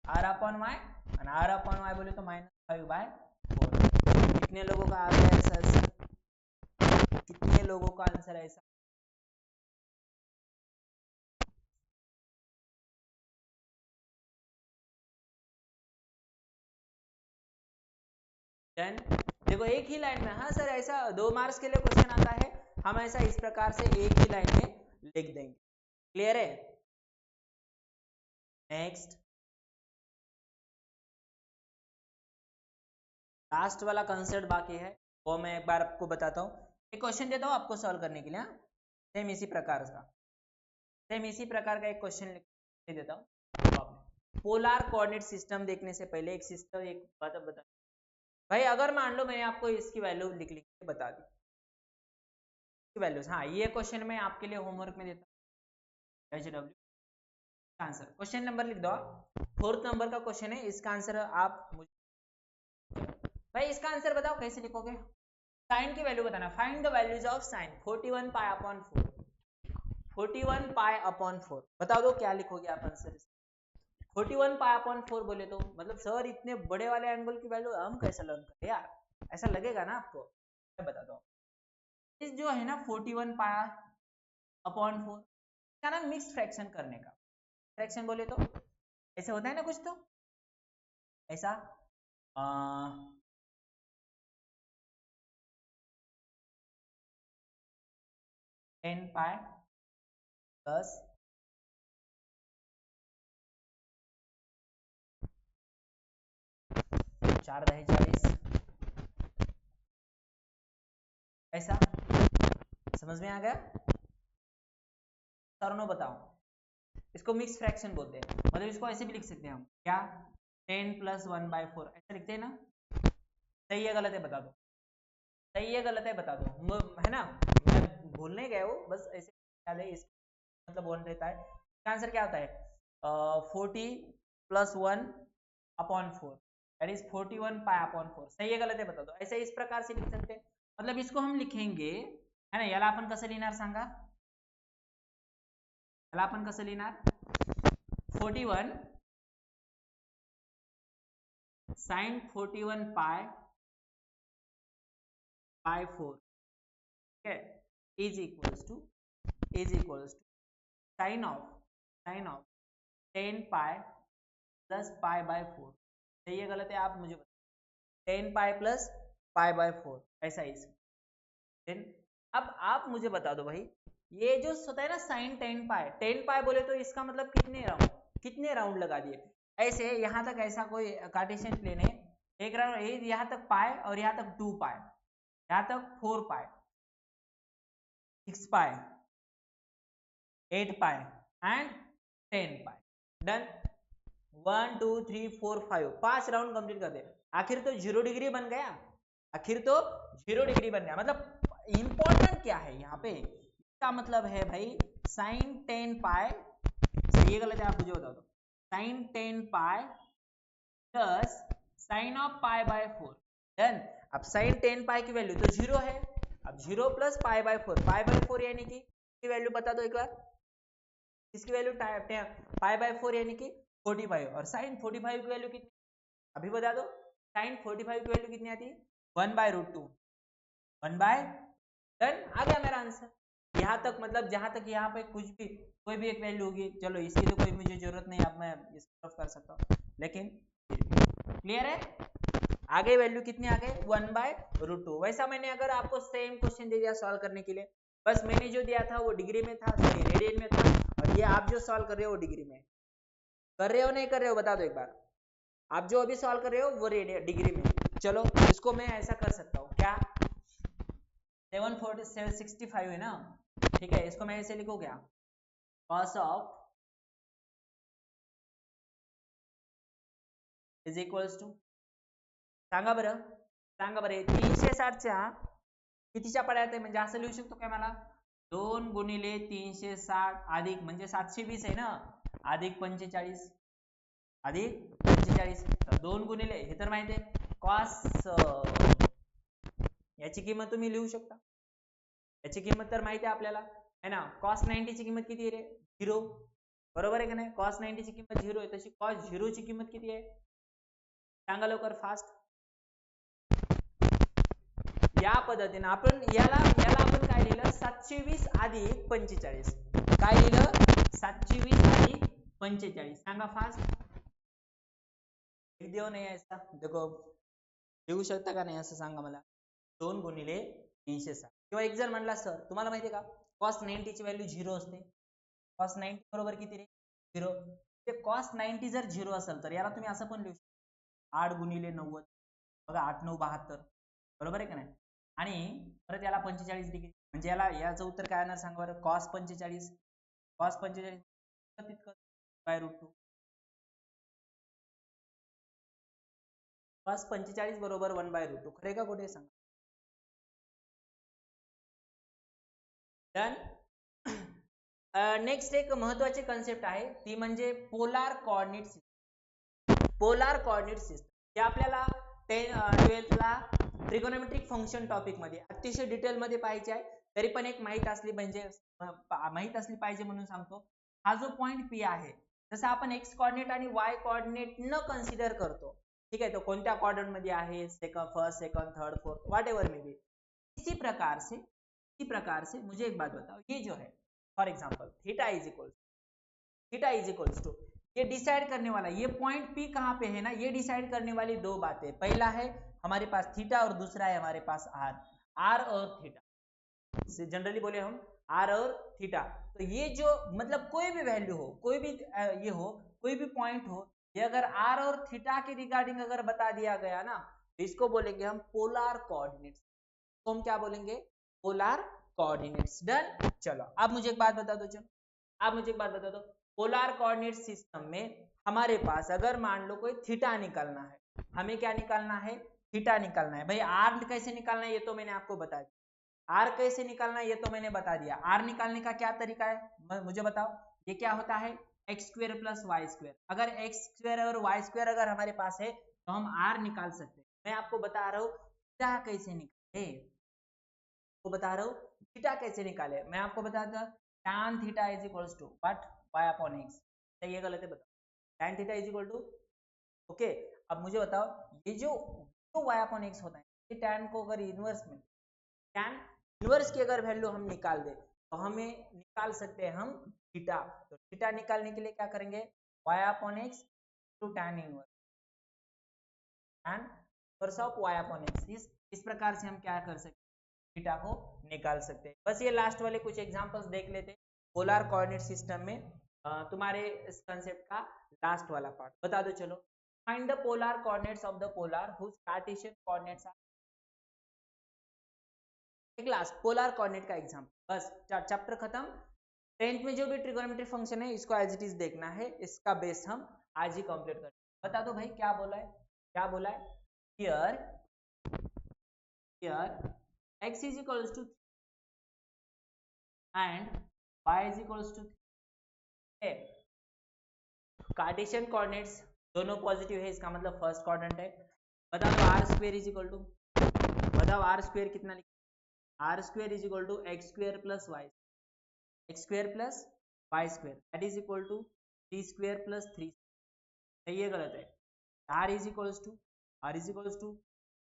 r upon y, और r अपॉन y बोले तो -5/4। कितने लोगों का आ गया ऐसा, कितने लोगों का आंसर है ऐसा, देन देखो एक ही लाइन में, हाँ सर ऐसा 2 मार्क्स के लिए क्वेश्चन आता है, हम ऐसा इस प्रकार से एक ही लाइन में लिख देंगे, क्लियर है। नेक्स्ट लास्ट वाला कंसेप्ट बाकी है, वो मैं एक बार आपको बताता हूँ, एक क्वेश्चन देता हूँ आपको सॉल्व करने के लिए, सेम इसी प्रकार का, सेम इसी प्रकार का एक क्वेश्चन लिख देता हूँ। पोलर कोऑर्डिनेट सिस्टम देखने से पहले एक सिस्टम, एक बात बता भाई, अगर मान लो मैंने आपको इसकी वैल्यू लिख के बता दी, वैल्यूज, हाँ ये क्वेश्चन मैं आपके लिए होमवर्क में देता हूँ, HW आंसर, क्वेश्चन नंबर लिख दो, 4th नंबर का क्वेश्चन है, इसका आंसर आप मुझे भाई, इसका आंसर बताओ कैसे लिखोगे, साइन की वैल्यू बताना, find the values of sine 41 pi upon 4, 41 pi upon 4, बता दो क्या लिखोगे आप आंसर। 41 पाई अपॉन 4 बोले तो मतलब सर इतने बड़े वाले एंगल की वैल्यू हम कैसे लर्न करें यार, ऐसा लगेगा ना आपको, मैं बता दो, इस जो है ना 41 पाई अपॉन 4 क्या ना मिक्स फ्रैक्शन करने का, फ्रैक्शन बोले तो ऐसे होता है ना कुछ, तो ऐसा 10 पाई प्लस 4×40, ऐसा समझ में आ गया, सर नो बताओ, इसको मिक्स फ्रैक्शन बोलते हैं, मतलब इसको ऐसे भी लिख सकते हैं हम, क्या 10 + 1/4 ऐसा लिखते हैं ना, सही है गलत है बता दो, सही है गलत है बता दो, है ना, मैं भूलने गया वो, बस ऐसे ख्याल है, इस मतलब 1 रहता है, इसका आंसर क्या होता है 40 + 1/4, दैट इज 41 पाई अपॉन 4, सही है गलत है बता दो, ऐसे इस प्रकार से लिख सकते हैं, मतलब इसको हम लिखेंगे, है ना, याला आपण कसं लिहिणार सांगा, याला आपण कसं लिहिणार 41 sin 41 पाई by 4, ठीक है, is equals to sine of 10 pi plus pi by 4, सही है गलत है आप मुझे बताओ, 10 पाई प्लस पाई बाय 4 ऐसा ही, देन अब आप मुझे बता दो भाई, ये जो होता है ना साइन 10 पाई बोले तो इसका मतलब कितने राउंड लगा दिए, ऐसे यहाँ तक ऐसा कोई कार्टेशियन प्लेन है, एक राउंड यहाँ तक पाई और यहाँ तक 2 पाई, यहाँ तक 4 पाई, 6 पाई, 8 पाई एंड 10 पाई, डन, 1 2 3 4 5, 5 राउंड कंप्लीट कर दे, आखिर तो 0 डिग्री बन गया, आखिर तो 0 डिग्री बन गया, मतलब इंपॉर्टेंट क्या है यहाँ पे, इसका मतलब है भाई साइन 10 पाई, सही है गलत है आप मुझे बता दो, sine 10 pi plus sine of pi by 4, done, अब साइन 10 पाई की वैल्यू तो 0 है, अब 0 प्लस पाई बाय 4 यानी कि वैल्यू बता दो एक बार, इसकी वैल्यू पाई बाय 4 यानी कि 45 और साइन 45 की वैल्यू कितनी, अभी बता दो, साइन 45 की वैल्यू कितनी आती है 1/√2, 1/, डन, आ गया मेरा आंसर। यहाँ तक मतलब जहां तक यहाँ पे कुछ भी कोई भी एक वैल्यू होगी, चलो इसकी तो कोई मुझे जरूरत नहीं, अब मैं इसको कर सकता हूँ, लेकिन क्लियर है। आगे वैल्यू कितनी आ गई 1/√2। वैसा मैंने अगर आपको सेम क्वेश्चन दे दिया सॉल्व करने के लिए, बस मैंने जो दिया था वो डिग्री में था, सॉरी रेडियन में था, और ये आप जो सॉल्व कर रहे हो वो डिग्री में कर रहे हो, नहीं कर रहे हो बता दो एक बार। आप जो अभी सॉल्व कर रहे हो वो रेडियन डिग्री में। चलो इसको मैं ऐसा कर सकता हूँ क्या, 765 है ना, ठीक है, इसको मैं ऐसे लिखूं क्या, cos of is equals to, सांगा बरं, सांगा बरं 360च्या कितीच्या पड्या येते, म्हणजे असं लिहू शकतो काय मला, 2 गुणिले 360 अधिक म्हणजे 720 आहे ना, अधिक 45 अधिक 45, 2 गुणिले हे तर माहिती आहे कॉस, याची किंमत तुम्ही लिहू शकता, याची किंमत तर माहिती आहे आपल्याला है ना, cos 90 ची किंमत किती आहे रे 0, बरोबर आहे का नाही, cos 90 ची किंमत 0 आहे, तशी cos 0 ची किंमत किती आहे सांगा लवकर फास्ट। या पद्धतीने आपण याला आपण काय लिहिलं 720 अधिक 45, काय लिहिलं 720 अधिक 45, सांगा फास्ट, देव नाही ऐसा देखो, लिहू शकता का नाही असं सांगा मला, 2 गुणिले 360, किंवा एक जर म्हणला सर तुम्हाला माहिती आहे का cos 90 ची व्हॅल्यू 0 असते, cos 90 बरोबर किती रे 0, ते cos 90 जर 0 असेल तर याला तुम्ही असं पण लिहू शकता 8 गुणिले 90, बघा 8 9 72, बरोबर आहे का नाही, आणि परत याला 45 डिग्री, म्हणजे याचं उत्तर काय येणार सांगा बरं, cos 45, cos 45 √2, cos 45 बरोबर 1/√2, खरे का खोटे सांगा, डन। नेक्स्ट एक महत्वाची कन्सेप्ट आहे ती म्हणजे polar coordinate system, polar coordinate system हे आपल्याला 12th ला ट्रिगोनोमेट्रिक फंक्शन टॉपिक मध्ये अतिशय डिटेल मध्ये पाहिजे आहे, तरी पण एक माहित असली पाहिजे म्हणून सांगतो, हा जो पॉइंट P आहे, जसं आपण x कोऑर्डिनेट आणि y कोऑर्डिनेट न कन्सिडर करतो, ठीक है, तो कोणत्या क्वाड्रंट मध्ये आहे, first second third fourth what ever may be, इसी प्रकार से मुझे एक बात बताओ, ये जो है for example theta is equals to, ये डिसाइड करने वाला, ये पॉइंट P कहां पे है ना, ये डिसाइड करने वाली दो बातें, पहला है हमारे पास थीटा और दूसरा है हमारे पास आर और थीटा, जनरली बोले हम आर और थीटा, तो ये जो मतलब कोई भी वैल्यू हो, कोई भी ये हो, कोई भी पॉइंट हो, ये अगर आर और थीटा के रिगार्डिंग अगर बता दिया गया ना, तो इसको बोलेंगे हम पोलार कोऑर्डिनेट्स, तो हम क्या बोलेंगे पोलार कोऑर्डिनेट्स, डन। चलो अब मुझे एक बात बता दो, पोलार कोऑर्डिनेट सिस्टम में हमारे पास अगर मान लो कोई थीटा निकालना है, हमें क्या निकालना है थीटा निकालना है, भाई आर कैसे निकालना है ये तो मैंने आपको बता दिया, आर कैसे निकालना है ये तो मैंने बता दिया, आर निकालने का क्या तरीका है मुझे बताओ, ये क्या होता है x square plus y square, अगर एक्स स्क्वायर और वाई स्क्वायर अगर हमारे पास है तो हम आर निकाल सकते हैं, मैं आपको बता रहा हूँ थीटा कैसे निकाले, तो बता रहा हूँ थीटा कैसे निकाले, मैं आपको बताता tan theta is equals to what y upon x, सही है गलत है बताओ, tan theta is equal to, okay, अब मुझे बताओ ये जो y अपॉन x होता है, ये tan को अगर इनवर्स में tan इनवर्स की अगर वैल्यू हम निकाल दे तो हमें निकाल सकते हैं हम थीटा, तो थीटा निकालने के लिए क्या करेंगे y upon x to tan inverse of y upon x, इस प्रकार से हम क्या कर सकते हैं थीटा को निकाल सकते हैं। बस ये लास्ट वाले कुछ एग्जांपल्स देख लेते हैं पोलर कोऑर्डिनेट सिस्टम में, तुम्हारे इस कांसेप्ट का लास्ट वाला पार्ट बता दो, चलो find the polar coordinates of the polar whose Cartesian coordinates are, एक लास्ट पोलर कोऑर्डिनेट का एग्जांपल, बस चैप्टर खत्म, 10th में जो भी ट्रिगोनोमेट्रिक फंक्शन है इसको एज इट इज देखना है, इसका बेस हम आज ही कंप्लीट कर, बता दो भाई क्या बोला है here x is equals to and y is equals to, Cartesian coordinates दोनों पॉजिटिव है, इसका मतलब फर्स्ट क्वाड्रेंट है, बता दो r square is equal to, बताओ आर स्क्वायर कितना लिखा, r square is equal to x square plus y square that is equal to 3 square plus 3, तो ये गलत है। r is equals to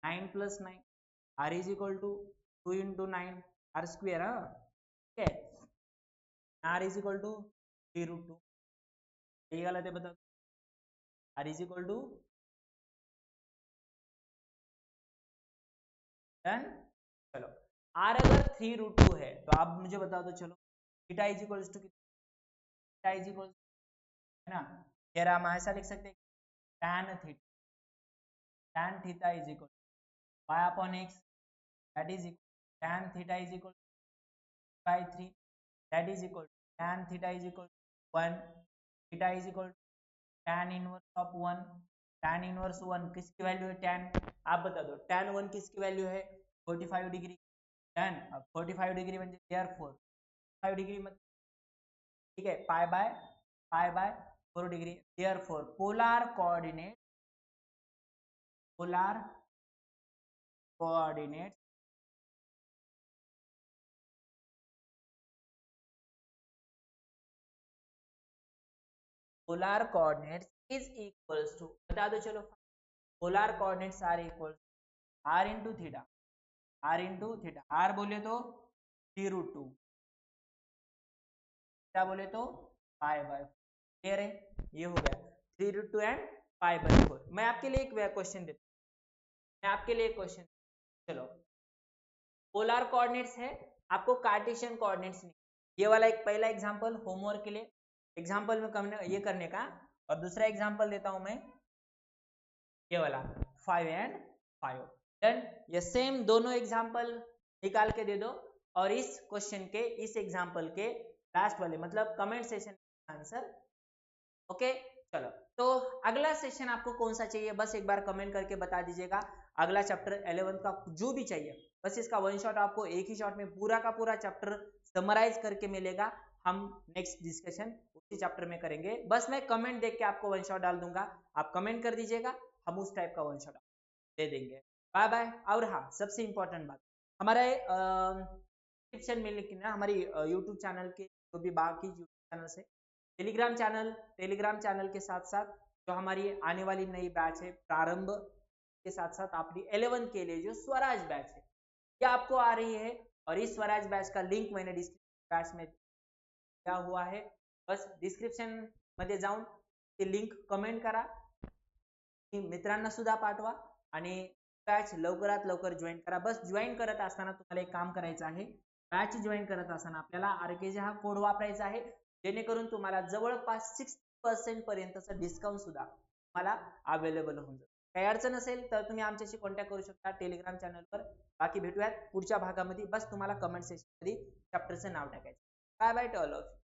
9 plus 9, r is equal to 2 into 9 r square. ठीक है, r is equal to 3√2, ये गलत है, बताओ। r is equal to, done. चलो, r अगर 3√2 है तो आप मुझे बता दो, चलो theta is equals to, theta is equal है ना, यार हम ऐसा लिख सकते हैं tan theta is equal y upon x, that is equal tan theta is equal by 3, that is equal tan theta is equal 1, theta is equal tan inverse of 1, tan inverse 1 किसकी value है, tan, आप बता दो tan 1 किसकी value है, 45 degree, done. अब 45 degree म्हणजे therefore 5 degree मतलब, ठीक है, pi by 4 degree, therefore polar coordinate is equals to, बता दो चलो, polar coordinates are equal r into theta, r बोले तो 3√2, क्या बोले तो पाई बाय, क्लियर है, ये हो गया 3√2 एंड पाई बाय 4। मैं आपके लिए एक क्वेश्चन देता हूँ, चलो पोलर कोऑर्डिनेट्स है, आपको कार्टेशियन कोऑर्डिनेट्स नहीं, ये वाला एक पहला एग्जांपल होमवर्क के लिए, एग्जांपल में ये करने का, और दूसरा एग्जांपल देता हूं मैं, ये वाला 5 एंड 5, डन। ये सेम दोनों एग्जांपल निकाल के दे दो, और इस क्वेश्चन के, इस एग्जांपल के लास्ट वाले मतलब कमेंट सेशन आंसर, ओके। चलो, तो अगला सेशन आपको कौन सा चाहिए, बस एक बार कमेंट करके बता दीजिएगा। अगला चैप्टर 11 का जो भी चाहिए, बस इसका वन शॉट आपको एक ही शॉट में पूरा का पूरा चैप्टर समराइज करके मिलेगा। हम नेक्स्ट डिस्कशन उसी चैप्टर में करेंगे, बस मैं कमेंट देख के आपको वन शॉट डाल दूंगा, आप कमेंट कर दीजिएगा, हम उस टाइप का वन शॉट दे देंगे। Bye bye. और हाँ, सबसे इंपॉर्टेंट बात, हमारे डिस्क्रिप्शन में लिखना, हमारी यूट्यूब चैनल के जो भी बाकी यूट्यूब चैनल से, टेलीग्राम चैनल के साथ साथ जो हमारी आने वाली नई बैच है प्रारंभ के साथ साथ आपकी 11 के लिए जो स्वराज बैच है, ये आपको आ रही है, और इस स्वराज बैच का लिंक मैंने डिस्क्रिप्शन बैच में दिया हुआ है, बस डिस्क्रिप्शन मध्ये जाऊन ते लिंक कमेंट करा, मित्रांना सुद्धा पाठवा, आणि बॅच लवकरात लवकर जॉईन करा। बस जॉईन करत असताना तुम्हाला एक काम करायचं आहे, बॅच जॉईन करत असताना आपल्याला आरकेजे हा कोड वापरायचा आहे, जेणेकरून तुम्हाला जवळपास 6% पर्यंतचा डिस्काउंट सुद्धा तुम्हाला अवेलेबल होऊन जाईल। काही अडचण असेल तर तुम्ही आमच्याशी कॉन्टॅक्ट करू शकता टेलिग्राम चॅनलवर। बाकी भेटूयात पुढच्या भागामध्ये, बस तुम्हाला कमेंट सेक्शन मध्ये चॅप्टरचं नाव टाकायचं। Bye bye to all of you.